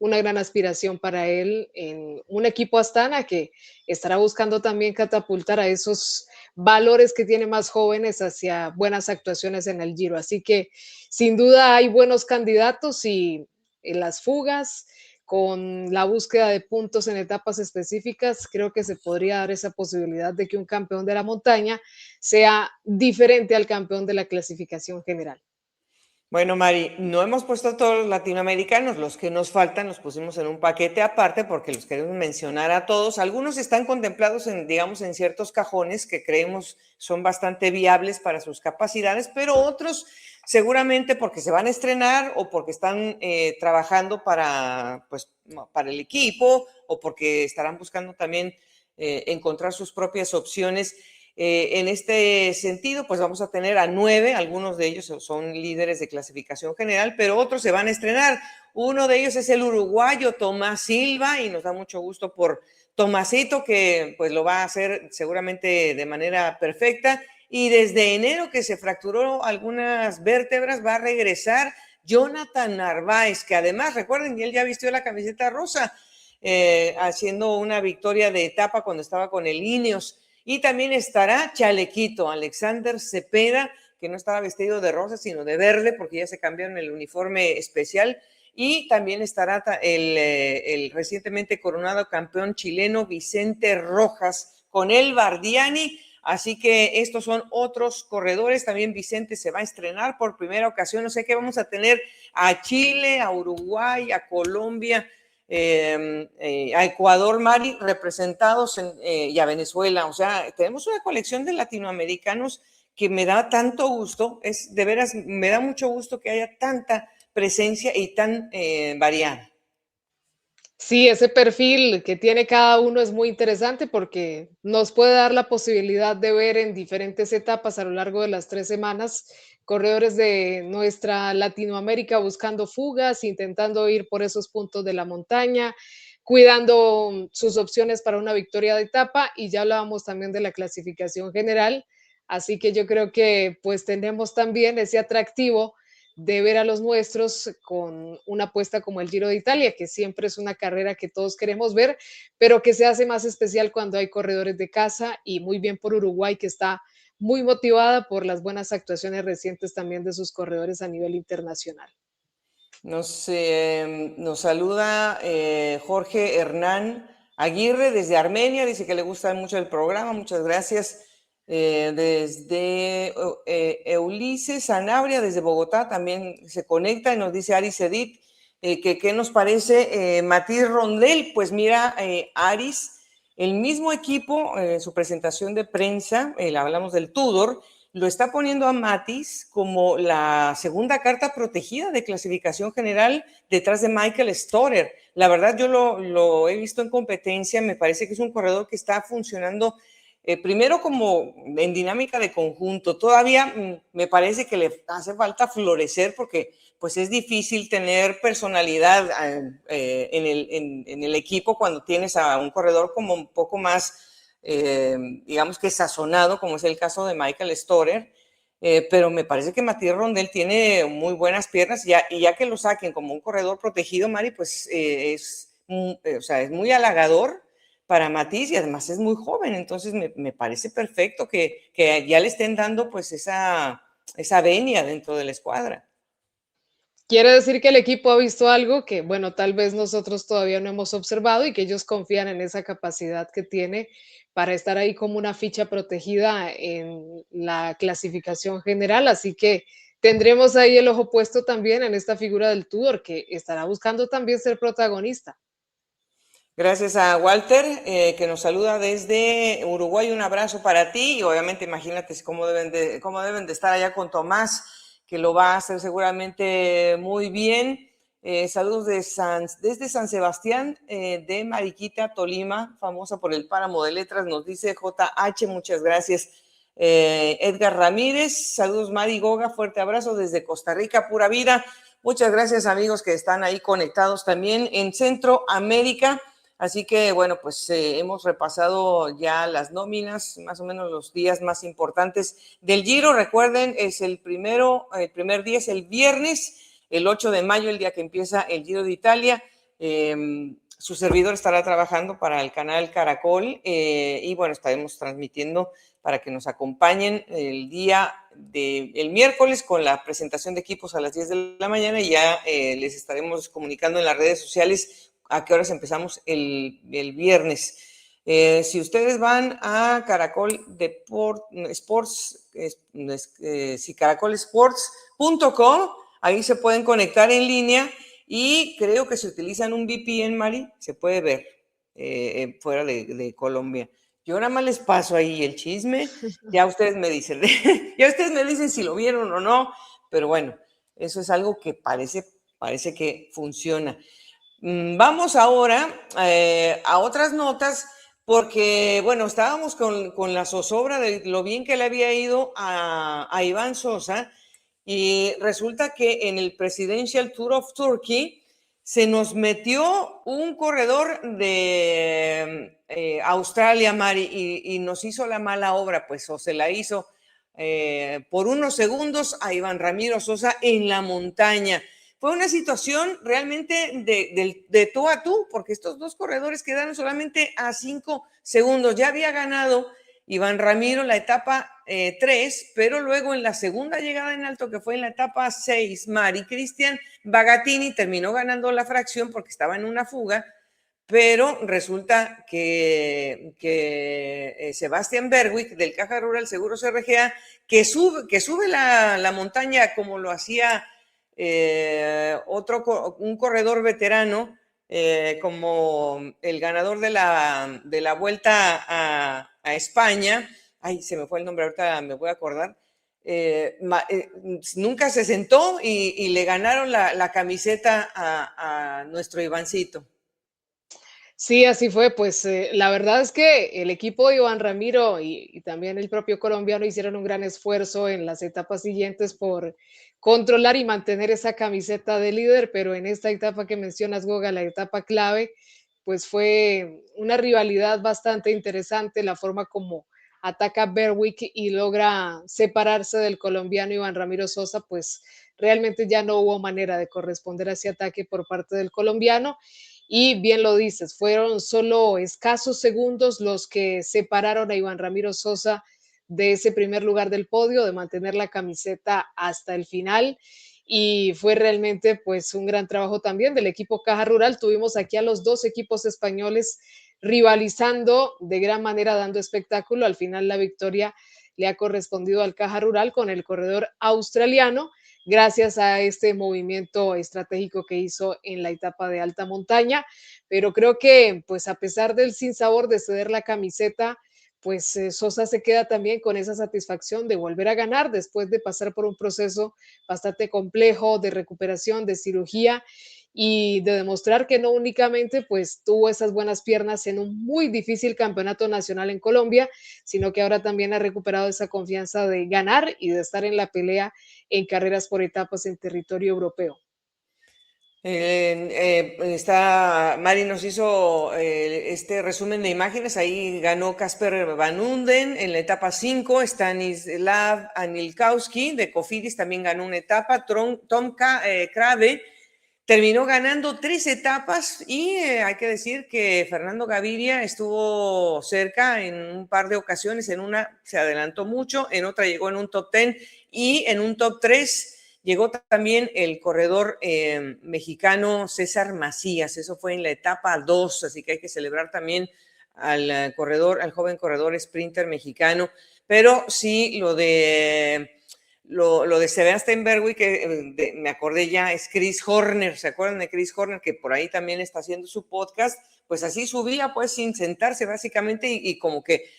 una gran aspiración para él en un equipo Astana que estará buscando también catapultar a esos valores que tiene más jóvenes hacia buenas actuaciones en el Giro. Así que sin duda hay buenos candidatos y en las fugas, con la búsqueda de puntos en etapas específicas, creo que se podría dar esa posibilidad de que un campeón de la montaña sea diferente al campeón de la clasificación general. Bueno, Mari, no hemos puesto a todos los latinoamericanos, los que nos faltan los pusimos en un paquete aparte porque los queremos mencionar a todos. Algunos están contemplados en, digamos, en ciertos cajones que creemos son bastante viables para sus capacidades, pero otros seguramente porque se van a estrenar o porque están trabajando para, pues, para el equipo o porque estarán buscando también encontrar sus propias opciones. En este sentido, pues vamos a tener a 9, algunos de ellos son líderes de clasificación general, pero otros se van a estrenar. Uno de ellos es el uruguayo Tomás Silva y nos da mucho gusto por Tomasito, que pues lo va a hacer seguramente de manera perfecta. Y desde enero que se fracturó algunas vértebras, va a regresar Jonathan Narváez, que además, recuerden que él ya vistió la camiseta rosa, haciendo una victoria de etapa cuando estaba con el Ineos. Y también estará Chalequito, Alexander Cepeda, que no estaba vestido de rosa, sino de verde, porque ya se cambiaron el uniforme especial. Y también estará el recientemente coronado campeón chileno Vicente Rojas con el Bardiani. Así que estos son otros corredores. También Vicente se va a estrenar por primera ocasión. O sea que vamos a tener a Chile, a Uruguay, a Colombia, a Ecuador, Mari, representados y a Venezuela. O sea, tenemos una colección de latinoamericanos que me da tanto gusto, es de veras, me da mucho gusto que haya tanta presencia y tan variada. Sí, ese perfil que tiene cada uno es muy interesante porque nos puede dar la posibilidad de ver en diferentes etapas a lo largo de las 3 semanas corredores de nuestra Latinoamérica buscando fugas, intentando ir por esos puntos de la montaña, cuidando sus opciones para una victoria de etapa y ya hablábamos también de la clasificación general, así que yo creo que pues tenemos también ese atractivo de ver a los nuestros con una apuesta como el Giro de Italia, que siempre es una carrera que todos queremos ver, pero que se hace más especial cuando hay corredores de casa y muy bien por Uruguay, que está muy motivada por las buenas actuaciones recientes también de sus corredores a nivel internacional. Nos saluda Jorge Hernán Aguirre desde Armenia, dice que le gusta mucho el programa, muchas gracias. Desde Ulises Sanabria, desde Bogotá, también se conecta y nos dice Aris Edith, que qué nos parece Matiz Rondel. Pues mira, Aris, el mismo equipo, en su presentación de prensa, hablamos del Tudor, lo está poniendo a Matiz como la segunda carta protegida de clasificación general detrás de Michael Storer. La verdad, yo lo he visto en competencia, me parece que es un corredor que está funcionando primero como en dinámica de conjunto. Todavía me parece que le hace falta florecer porque pues es difícil tener personalidad en el equipo cuando tienes a un corredor como un poco más digamos que sazonado, como es el caso de Michael Storer, pero me parece que Matías Rondel tiene muy buenas piernas y ya que lo saquen como un corredor protegido, Mari, pues o sea, es muy halagador para Matiz y además es muy joven, entonces me parece perfecto que ya le estén dando pues esa venia dentro de la escuadra. Quiere decir que el equipo ha visto algo que, bueno, tal vez nosotros todavía no hemos observado y que ellos confían en esa capacidad que tiene para estar ahí como una ficha protegida en la clasificación general. Así que tendremos ahí el ojo puesto también en esta figura del Tudor, que estará buscando también ser protagonista. Gracias a Walter, que nos saluda desde Uruguay. Un abrazo para ti y obviamente imagínate cómo deben de estar allá con Tomás, que lo va a hacer seguramente muy bien. Saludos desde San Sebastián, de Mariquita, Tolima, famosa por el páramo de letras, nos dice JH, muchas gracias. Edgar Ramírez, saludos Mari Goga, fuerte abrazo desde Costa Rica, pura vida. Muchas gracias amigos que están ahí conectados también en Centroamérica. Así que, bueno, pues hemos repasado ya las nóminas, más o menos los días más importantes del Giro. Recuerden, es el primer día es el viernes, el 8 de mayo, el día que empieza el Giro de Italia. Su servidor estará trabajando para el canal Caracol y bueno, estaremos transmitiendo para que nos acompañen el miércoles con la presentación de equipos a las 10 de la mañana y ya les estaremos comunicando en las redes sociales a qué horas empezamos el viernes. Si ustedes van a Caracol Sports, caracolsports.com, ahí se pueden conectar en línea y creo que si utilizan un VPN, Mari, se puede ver fuera de Colombia. Yo nada más les paso ahí el chisme, ya ustedes me dicen, ya ustedes me dicen si lo vieron o no, pero bueno, eso es algo que parece que funciona. Vamos ahora a otras notas, porque, bueno, estábamos con la zozobra de lo bien que le había ido a Iván Sosa, y resulta que en el Presidential Tour of Turkey se nos metió un corredor de Australia, Mari, y nos hizo la mala obra, pues, o se la hizo por unos segundos a Iván Ramiro Sosa en la montaña. Fue una situación realmente de tú a tú, porque estos dos corredores quedaron solamente a 5 segundos. Ya había ganado Iván Ramiro la etapa 3, pero luego en la segunda llegada en alto, que fue en la etapa 6, Mari Cristian Bagatini terminó ganando la fracción porque estaba en una fuga, pero resulta que Sebastián Berwick del Caja Rural Seguros RGA, que sube la montaña como lo hacía un corredor veterano, como el ganador de la Vuelta a España, ay, se me fue el nombre, ahorita me voy a acordar, nunca se sentó y le ganaron la camiseta a nuestro Ivancito. Sí, así fue. Pues la verdad es que el equipo de Iván Ramiro y también el propio colombiano hicieron un gran esfuerzo en las etapas siguientes por controlar y mantener esa camiseta de líder, pero en esta etapa que mencionas, Goga, la etapa clave, pues fue una rivalidad bastante interesante, la forma como ataca Berwick y logra separarse del colombiano Iván Ramiro Sosa, pues realmente ya no hubo manera de corresponder a ese ataque por parte del colombiano. Y bien lo dices, fueron solo escasos segundos los que separaron a Iván Ramiro Sosa de ese primer lugar del podio, de mantener la camiseta hasta el final. Y fue realmente pues un gran trabajo también del equipo Caja Rural. Tuvimos aquí a los dos equipos españoles rivalizando de gran manera, dando espectáculo. Al final la victoria le ha correspondido al Caja Rural con el corredor australiano, gracias a este movimiento estratégico que hizo en la etapa de alta montaña. Pero creo que, pues a pesar del sinsabor de ceder la camiseta, pues Sosa se queda también con esa satisfacción de volver a ganar después de pasar por un proceso bastante complejo de recuperación, de cirugía y de demostrar que no únicamente pues tuvo esas buenas piernas en un muy difícil campeonato nacional en Colombia, sino que ahora también ha recuperado esa confianza de ganar y de estar en la pelea en carreras por etapas en territorio europeo. Mari nos hizo este resumen de imágenes. Ahí ganó Casper Van Unden en la etapa 5, Stanislav Anilkowski de Cofidis también ganó una etapa, Tom Krave terminó ganando 3 etapas y hay que decir que Fernando Gaviria estuvo cerca en un par de ocasiones. En una se adelantó mucho, en otra llegó en un top 10 y en un top 3 llegó también el corredor mexicano César Macías. Eso fue en la etapa 2, así que hay que celebrar también al joven corredor sprinter mexicano. Pero sí, lo de Sebastian Berwick, que me acordé ya, es Chris Horner. ¿Se acuerdan de Chris Horner? Que por ahí también está haciendo su podcast. Pues así subía, pues sin sentarse básicamente y como que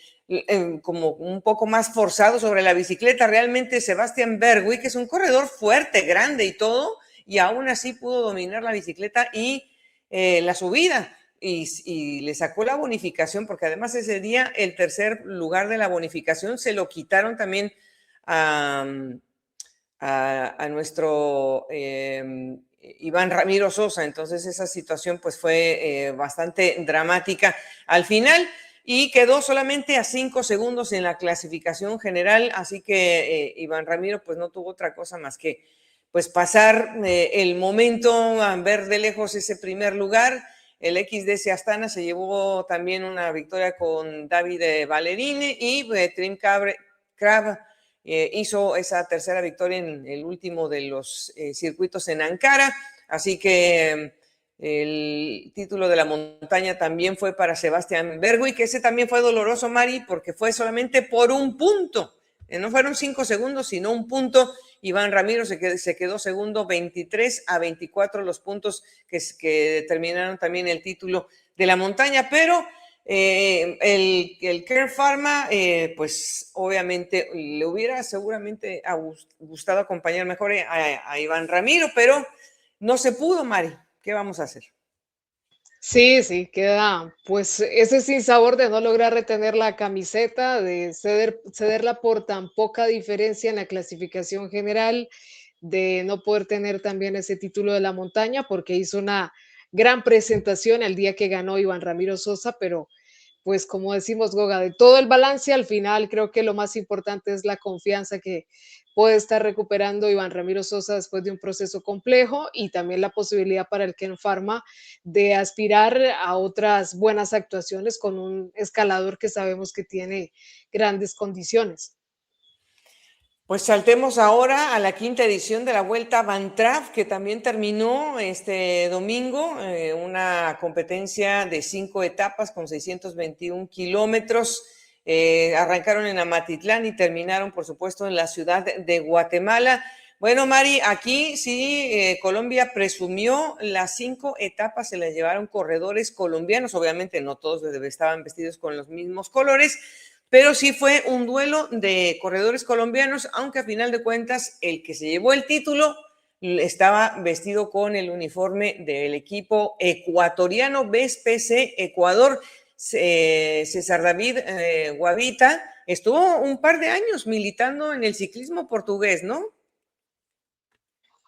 como un poco más forzado sobre la bicicleta. Realmente Sebastian Berwick es un corredor fuerte, grande y todo, y aún así pudo dominar la bicicleta y la subida. Y le sacó la bonificación, porque además ese día el tercer lugar de la bonificación se lo quitaron también a nuestro Iván Ramiro Sosa. Entonces esa situación pues fue bastante dramática al final y quedó solamente a 5 segundos en la clasificación general, así que Iván Ramiro pues no tuvo otra cosa más que pues pasar el momento, a ver de lejos ese primer lugar. El XDC Astana se llevó también una victoria con David Ballerini y Trim Crab hizo esa tercera victoria en el último de los circuitos en Ankara. Así que el título de la montaña también fue para Sebastián Bergui, que ese también fue doloroso, Mari, porque fue solamente por un punto. No fueron 5 segundos, sino un punto. Iván Ramiro se quedó segundo, 23-24 los puntos que determinaron también el título de la montaña, pero el Kern Pharma, pues obviamente le hubiera seguramente gustado acompañar mejor a Iván Ramiro, pero no se pudo, Mari. ¿Qué vamos a hacer? Sí, sí, queda pues ese sinsabor de no lograr retener la camiseta, de cederla por tan poca diferencia en la clasificación general, de no poder tener también ese título de la montaña, porque hizo una gran presentación el día que ganó Iván Ramiro Sosa, pero pues como decimos, Goga, de todo el balance, al final creo que lo más importante es la confianza que puede estar recuperando Iván Ramiro Sosa después de un proceso complejo y también la posibilidad para el Ken Pharma de aspirar a otras buenas actuaciones con un escalador que sabemos que tiene grandes condiciones. Pues saltemos ahora a la quinta edición de la Vuelta Van Trapp, que también terminó este domingo, una competencia de 5 etapas con 621 kilómetros. Arrancaron en Amatitlán y terminaron, por supuesto, en la ciudad de Guatemala. Bueno, Mari, aquí sí, Colombia presumió las 5 etapas, se las llevaron corredores colombianos, obviamente no todos estaban vestidos con los mismos colores, pero sí fue un duelo de corredores colombianos, aunque a final de cuentas el que se llevó el título estaba vestido con el uniforme del equipo ecuatoriano BSPC Ecuador. César David Guavita estuvo un par de años militando en el ciclismo portugués, ¿no?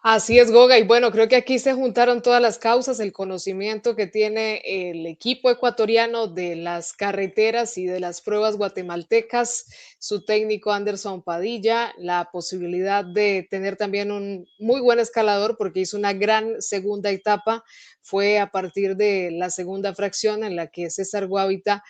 Así es, Goga. Y bueno, creo que aquí se juntaron todas las causas, el conocimiento que tiene el equipo ecuatoriano de las carreteras y de las pruebas guatemaltecas, su técnico Anderson Padilla, la posibilidad de tener también un muy buen escalador porque hizo una gran segunda etapa. Fue a partir de la segunda fracción en la que César Guavita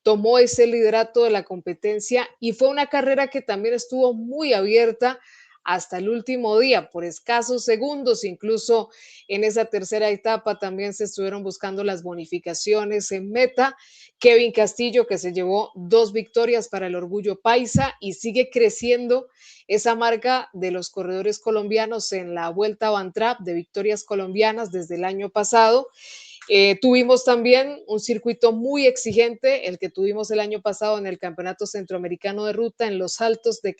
tomó ese liderato de la competencia y fue una carrera que también estuvo muy abierta hasta el último día, por escasos segundos, incluso en esa tercera etapa también se estuvieron buscando las bonificaciones en meta. Kevin Castillo, que se llevó 2 victorias para el orgullo paisa y sigue creciendo esa marca de los corredores colombianos en la Vuelta Van Trapp de victorias colombianas desde el año pasado. Tuvimos también un circuito muy exigente, el que tuvimos el año pasado en el Campeonato Centroamericano de Ruta en los Altos de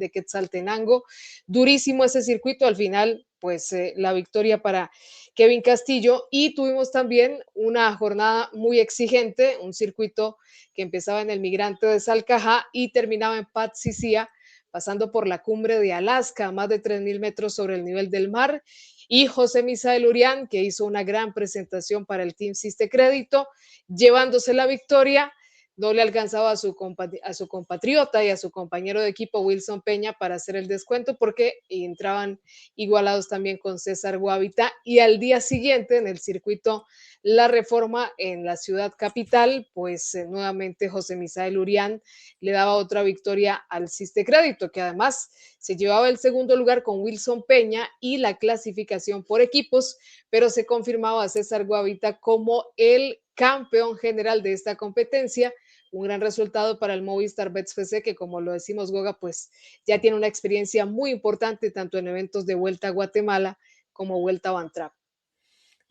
Quetzaltenango. Durísimo ese circuito, al final, pues la victoria para Kevin Castillo. Y tuvimos también una jornada muy exigente, un circuito que empezaba en el Migrante de Salcajá y terminaba en Patsicía, pasando por la cumbre de Alaska, a más de 3.000 metros sobre el nivel del mar, y José Misael Urián, que hizo una gran presentación para el Team Siste Crédito, llevándose la victoria. No le alcanzaba a su compatriota y a su compañero de equipo Wilson Peña para hacer el descuento porque entraban igualados también con César Guavita. Y al día siguiente, en el circuito La Reforma en la ciudad capital, pues nuevamente José Misael Urián le daba otra victoria al Siste Crédito, que además se llevaba el segundo lugar con Wilson Peña y la clasificación por equipos, pero se confirmaba a César Guavita como el campeón general de esta competencia. Un gran resultado para el Movistar Bets FC, que como lo decimos, Goga, pues ya tiene una experiencia muy importante tanto en eventos de Vuelta a Guatemala como Vuelta a Van Trapp.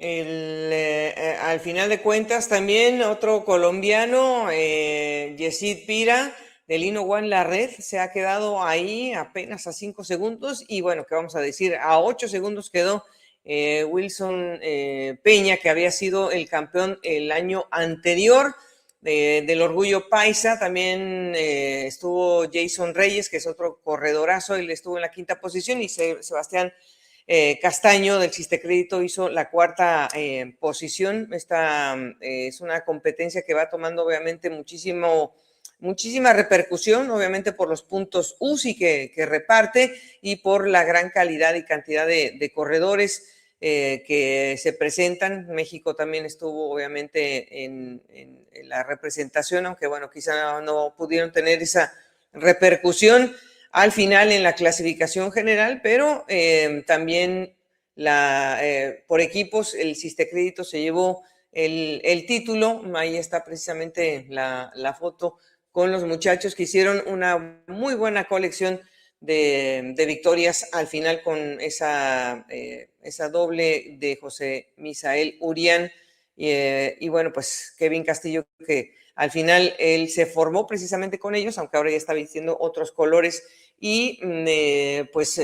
Al final de cuentas, también otro colombiano, Yesid Pira, de Lino One La Red, se ha quedado ahí apenas a 5 segundos. Y bueno, ¿qué vamos a decir? A 8 segundos quedó Wilson Peña, que había sido el campeón el año anterior del Orgullo Paisa. También estuvo Jason Reyes, que es otro corredorazo, él estuvo en la quinta posición, y Sebastián Castaño del Siste Crédito hizo la cuarta posición. Esta es una competencia que va tomando obviamente muchísimo muchísima repercusión, obviamente por los puntos UCI que reparte y por la gran calidad y cantidad de corredores que se presentan. México también estuvo obviamente en la representación, aunque bueno, quizá no pudieron tener esa repercusión al final en la clasificación general, pero también por equipos el Sistecrédito se llevó el título. Ahí está precisamente la foto con los muchachos que hicieron una muy buena colección de victorias al final con esa doble de José Misael Urián. Y bueno, pues Kevin Castillo, que al final él se formó precisamente con ellos, aunque ahora ya está vistiendo otros colores. Y pues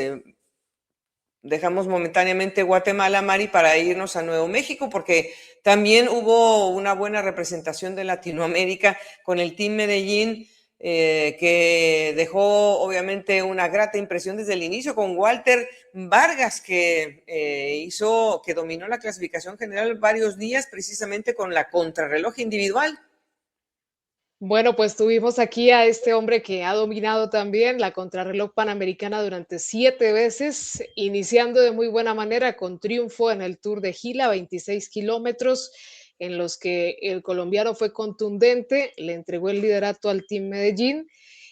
dejamos momentáneamente Guatemala, Mari, para irnos a Nuevo México, porque también hubo una buena representación de Latinoamérica con el Team Medellín, que dejó obviamente una grata impresión desde el inicio con Walter Vargas, que que dominó la clasificación general varios días precisamente con la contrarreloj individual. Bueno, pues tuvimos aquí a este hombre que ha dominado también la contrarreloj panamericana durante 7 veces, iniciando de muy buena manera con triunfo en el Tour de Gila, 26 kilómetros, en los que el colombiano fue contundente, le entregó el liderato al Team Medellín,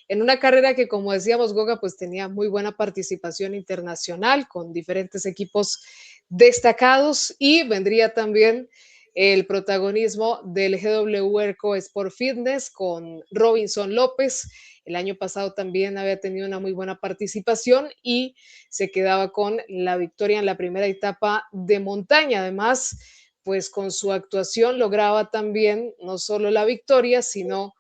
en una carrera que, como decíamos, Goga, pues tenía muy buena participación internacional con diferentes equipos destacados y vendría también el protagonismo del GW Erco Sport Fitness con Robinson López. El año pasado también había tenido una muy buena participación y se quedaba con la victoria en la primera etapa de montaña. Además, pues con su actuación lograba también no solo la victoria, sino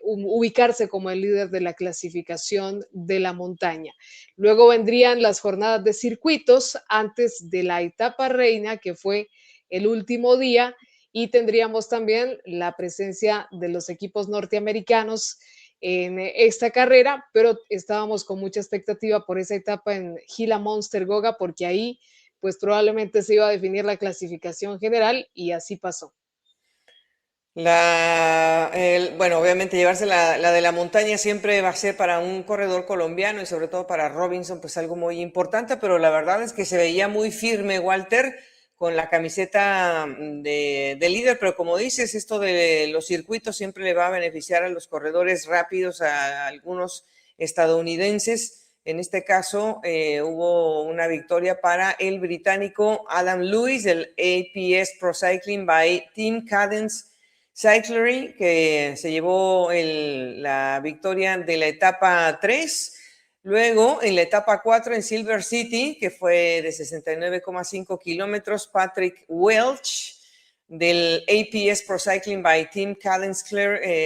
ubicarse como el líder de la clasificación de la montaña. Luego vendrían las jornadas de circuitos antes de la etapa reina, que fue el último día, y tendríamos también la presencia de los equipos norteamericanos en esta carrera, pero estábamos con mucha expectativa por esa etapa en Gila Monster Goga, porque ahí pues probablemente se iba a definir la clasificación general y así pasó. Bueno, obviamente llevarse la de la montaña siempre va a ser para un corredor colombiano y sobre todo para Robinson, pues algo muy importante, pero la verdad es que se veía muy firme Walter con la camiseta de líder, pero como dices, esto de los circuitos siempre le va a beneficiar a los corredores rápidos, a algunos estadounidenses. En este caso, hubo una victoria para el británico Adam Lewis del APS Pro Cycling by Team Cadence Cyclery, que se llevó la victoria de la etapa 3. Luego, en la etapa 4 en Silver City, que fue de 69,5 kilómetros, Patrick Welch del APS Pro Cycling by Team Cadence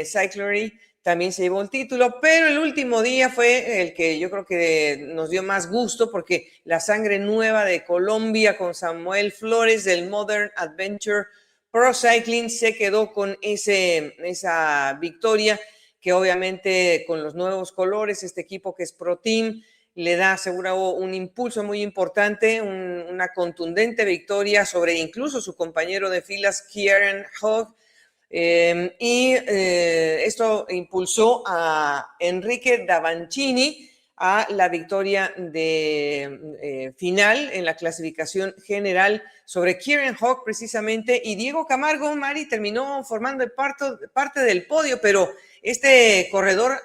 Cyclery también se llevó el título, pero el último día fue el que yo creo que nos dio más gusto, porque la sangre nueva de Colombia con Samuel Flores del Modern Adventure Pro Cycling se quedó con esa victoria, que obviamente con los nuevos colores, este equipo que es Pro Team, le da seguro un impulso muy importante, una contundente victoria sobre incluso su compañero de filas, Kieran Hogg. Esto impulsó a Enrique Davancini a la victoria final en la clasificación general sobre Kieran Hogg precisamente, y Diego Camargo, Mari, terminó formando parte del podio, pero este corredor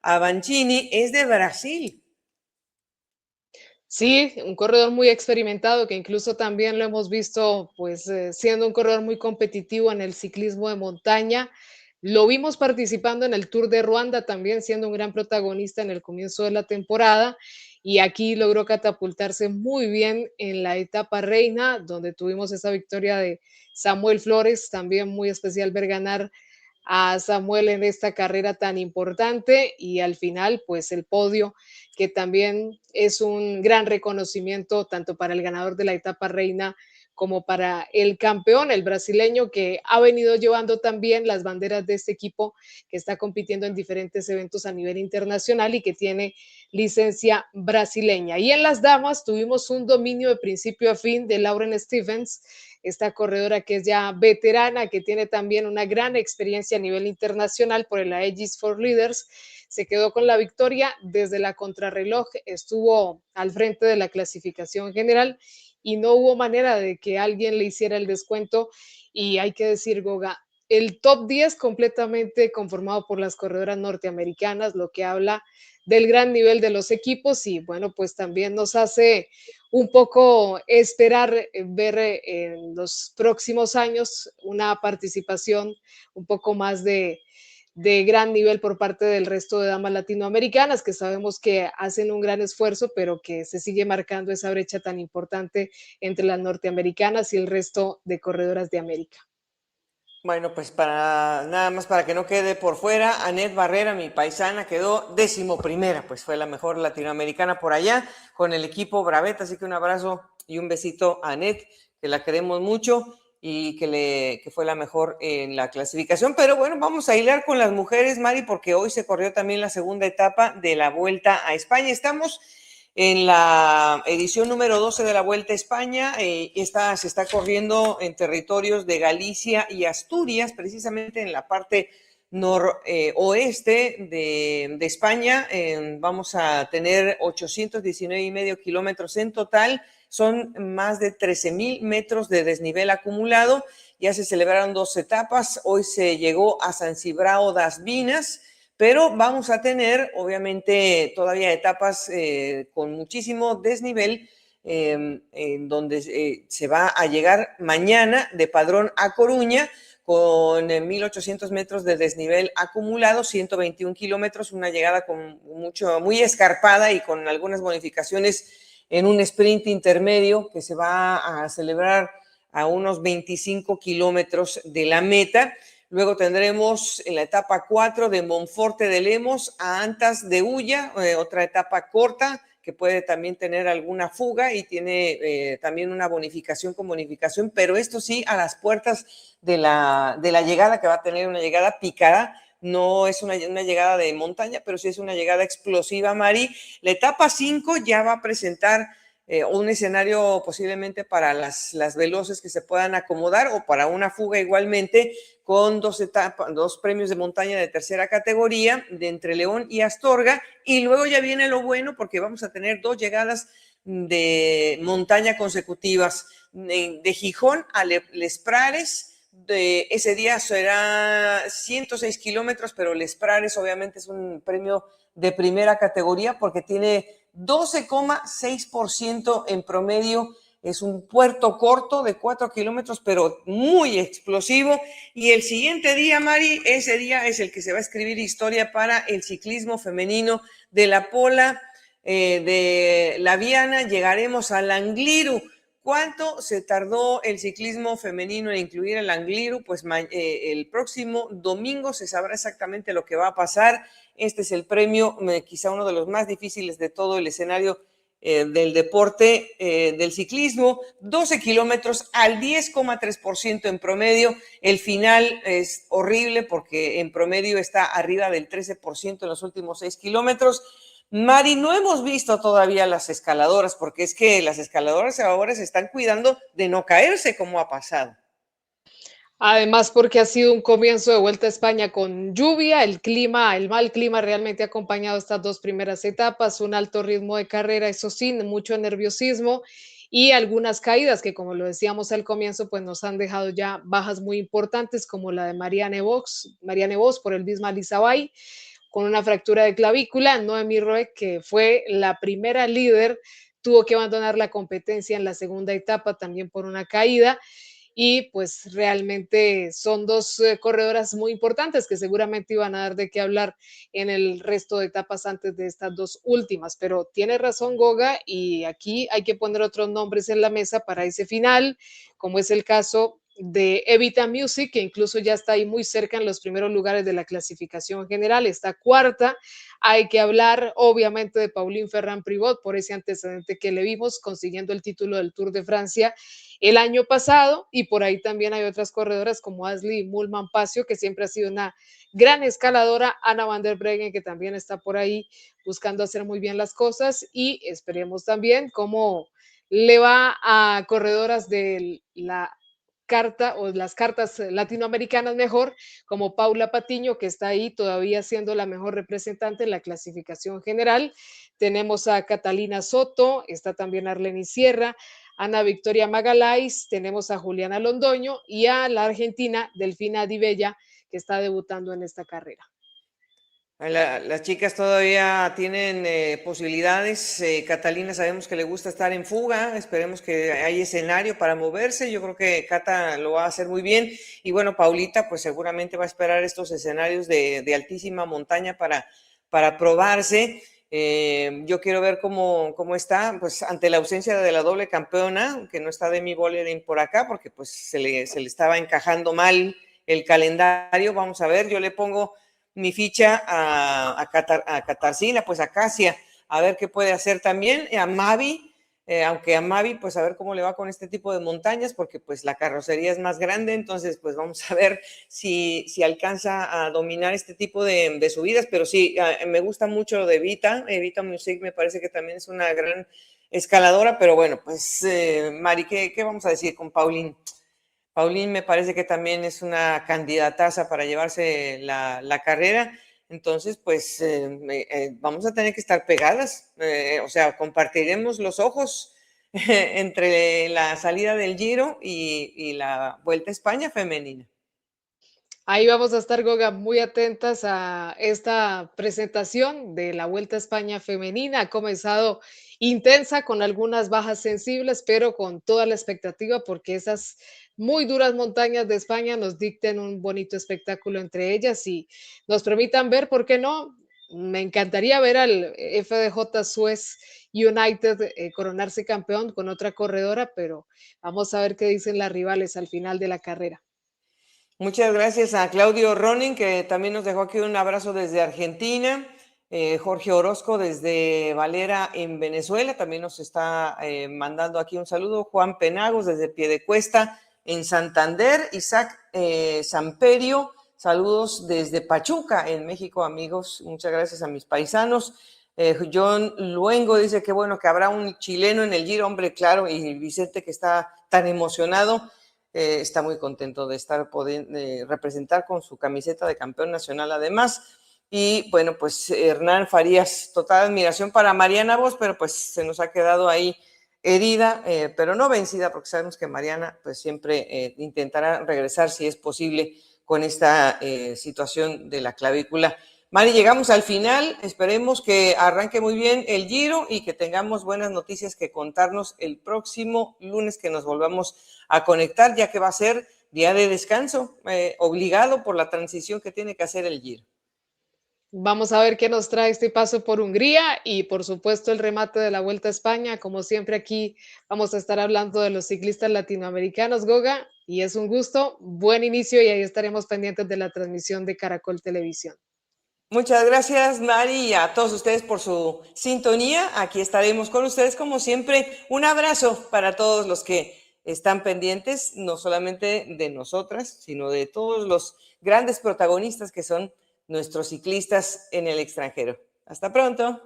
Avancini es de Brasil. Sí, un corredor muy experimentado que incluso también lo hemos visto pues siendo un corredor muy competitivo en el ciclismo de montaña. Lo vimos participando en el Tour de Ruanda también siendo un gran protagonista en el comienzo de la temporada y aquí logró catapultarse muy bien en la etapa reina donde tuvimos esa victoria de Samuel Flores, también muy especial ver ganar a Samuel en esta carrera tan importante y al final pues el podio que también es un gran reconocimiento tanto para el ganador de la etapa reina como para el campeón, el brasileño, que ha venido llevando también las banderas de este equipo que está compitiendo en diferentes eventos a nivel internacional y que tiene licencia brasileña. Y en las damas tuvimos un dominio de principio a fin de Lauren Stephens, esta corredora que es ya veterana, que tiene también una gran experiencia a nivel internacional por el Aegis for Leaders. Se quedó con la victoria desde la contrarreloj, estuvo al frente de la clasificación general y no hubo manera de que alguien le hiciera el descuento. Y hay que decir, Goga, el top 10 completamente conformado por las corredoras norteamericanas, lo que habla del gran nivel de los equipos y bueno, pues también nos hace un poco esperar ver en los próximos años una participación un poco más de gran nivel por parte del resto de damas latinoamericanas, que sabemos que hacen un gran esfuerzo, pero que se sigue marcando esa brecha tan importante entre las norteamericanas y el resto de corredoras de América. Bueno, pues para nada más para que no quede por fuera, Anet Barrera, mi paisana, quedó 11ª, pues fue la mejor latinoamericana por allá con el equipo Braveta, así que un abrazo y un besito a Anet, que la queremos mucho y que fue la mejor en la clasificación. Pero bueno, vamos a hilar con las mujeres, Mari, porque hoy se corrió también la segunda etapa de la Vuelta a España. Estamos en la edición número 12 de la Vuelta a España. Esta se está corriendo en territorios de Galicia y Asturias, precisamente en la parte noroeste de España. Vamos a tener 819,5 kilómetros en total. Son más de 13,000 metros de desnivel acumulado. Ya se celebraron 2 etapas. Hoy se llegó a San Cibrao das Vinas, pero vamos a tener, obviamente, todavía etapas con muchísimo desnivel, en donde se va a llegar mañana de Padrón a Coruña con 1,800 metros de desnivel acumulado, 121 kilómetros, una llegada muy escarpada y con algunas bonificaciones en un sprint intermedio que se va a celebrar a unos 25 kilómetros de la meta. Luego tendremos en la etapa 4 de Monforte de Lemos a Antas de Ulla, otra etapa corta que puede también tener alguna fuga y tiene también una bonificación con bonificación, pero esto sí a las puertas de la llegada, que va a tener una llegada picada. No es una llegada de montaña, pero sí es una llegada explosiva, Mari. La etapa 5 ya va a presentar un escenario posiblemente para las veloces que se puedan acomodar o para una fuga igualmente, con 2 premios de montaña de tercera categoría de entre León y Astorga. Y luego ya viene lo bueno, porque vamos a tener 2 llegadas de montaña consecutivas, de Gijón a Les Prares. Ese día será 106 kilómetros, pero Les Prares obviamente es un premio de primera categoría porque tiene 12,6% en promedio. Es un puerto corto de 4 kilómetros, pero muy explosivo. Y el siguiente día, Mari, ese día es el que se va a escribir historia para el ciclismo femenino de la Pola, de la Viana. Llegaremos al Angliru. ¿Cuánto se tardó el ciclismo femenino en incluir el Angliru? Pues el próximo domingo se sabrá exactamente lo que va a pasar. Este es el premio, quizá uno de los más difíciles de todo el escenario del deporte del ciclismo. 12 kilómetros al 10,3% en promedio. El final es horrible porque en promedio está arriba del 13% en los últimos 6 kilómetros. Mari, no hemos visto todavía las escaladoras, porque es que las escaladoras ahora se están cuidando de no caerse, como ha pasado. Además, porque ha sido un comienzo de Vuelta a España con lluvia, el mal clima realmente ha acompañado estas 2 primeras etapas, un alto ritmo de carrera, eso sí, mucho nerviosismo y algunas caídas que, como lo decíamos al comienzo, pues nos han dejado ya bajas muy importantes, como la de Marianne Vos por el Bismarck Lizabay, con una fractura de clavícula. Noemi Roeg, que fue la primera líder, tuvo que abandonar la competencia en la segunda etapa también por una caída. Y pues realmente son 2 corredoras muy importantes que seguramente iban a dar de qué hablar en el resto de etapas antes de estas 2 últimas. Pero tiene razón Goga y aquí hay que poner otros nombres en la mesa para ese final, como es el caso de Evita Music, que incluso ya está ahí muy cerca en los primeros lugares de la clasificación general, está cuarta. Hay que hablar, obviamente, de Pauline Ferrand-Privot por ese antecedente que le vimos consiguiendo el título del Tour de Francia el año pasado, y por ahí también hay otras corredoras como Ashley Moolman-Pasio, que siempre ha sido una gran escaladora, Anna van der Breggen, que también está por ahí buscando hacer muy bien las cosas, y esperemos también cómo le va a corredoras de la carta o las cartas latinoamericanas mejor, como Paula Patiño, que está ahí todavía siendo la mejor representante en la clasificación general. Tenemos a Catalina Soto, está también Arleni Sierra, Ana Victoria Magalhães, tenemos a Juliana Londoño y a la argentina Delfina Di Bella, que está debutando en esta carrera. Las chicas todavía tienen posibilidades. Catalina sabemos que le gusta estar en fuga. Esperemos que haya escenario para moverse. Yo creo que Cata lo va a hacer muy bien. Y bueno, Paulita, pues seguramente va a esperar estos escenarios de altísima montaña para probarse. Yo quiero ver cómo está, pues ante la ausencia de la doble campeona, que no está Demi Vollering por acá, porque pues se le estaba encajando mal el calendario. Vamos a ver, yo le pongo mi ficha a Katarzyna, pues a Kasia, a ver qué puede hacer también, a Mavi, aunque a Mavi, pues a ver cómo le va con este tipo de montañas, porque pues la carrocería es más grande, entonces pues vamos a ver si alcanza a dominar este tipo de subidas, pero sí, me gusta mucho lo de Evita Music, me parece que también es una gran escaladora, pero bueno, pues Mari, ¿qué vamos a decir con Pauline? Pauline me parece que también es una candidataza para llevarse la carrera. Entonces, pues vamos a tener que estar pegadas. O sea, compartiremos los ojos entre la salida del Giro y la Vuelta a España femenina. Ahí vamos a estar, Goga, muy atentas a esta presentación de la Vuelta a España femenina. Ha comenzado intensa con algunas bajas sensibles, pero con toda la expectativa porque esas muy duras montañas de España nos dicten un bonito espectáculo entre ellas y nos permitan ver, ¿por qué no? Me encantaría ver al FDJ Suez United coronarse campeón con otra corredora, pero vamos a ver qué dicen las rivales al final de la carrera. Muchas gracias a Claudio Ronin, que también nos dejó aquí un abrazo desde Argentina. Jorge Orozco desde Valera en Venezuela también nos está mandando aquí un saludo. Juan Penagos desde Piedecuesta en Santander. Isaac Samperio, saludos desde Pachuca en México, amigos. Muchas gracias a mis paisanos. John Luengo dice que bueno que habrá un chileno en el Giro, hombre, claro, y Vicente que está tan emocionado. Está muy contento de estar pudiendo representar con su camiseta de campeón nacional además. Y bueno, pues Hernán Farías, total admiración para Mariana Vos, pero pues se nos ha quedado ahí herida, pero no vencida, porque sabemos que Mariana pues siempre intentará regresar si es posible con esta situación de la clavícula. Mari, llegamos al final, esperemos que arranque muy bien el Giro y que tengamos buenas noticias que contarnos el próximo lunes que nos volvamos a conectar, ya que va a ser día de descanso, obligado por la transición que tiene que hacer el Giro. Vamos a ver qué nos trae este paso por Hungría y por supuesto el remate de la Vuelta a España. Como siempre aquí vamos a estar hablando de los ciclistas latinoamericanos, Goga, y es un gusto, buen inicio y ahí estaremos pendientes de la transmisión de Caracol Televisión. Muchas gracias, Mari, y a todos ustedes por su sintonía. Aquí estaremos con ustedes como siempre. Un abrazo para todos los que están pendientes, no solamente de nosotras, sino de todos los grandes protagonistas que son nuestros ciclistas en el extranjero. Hasta pronto.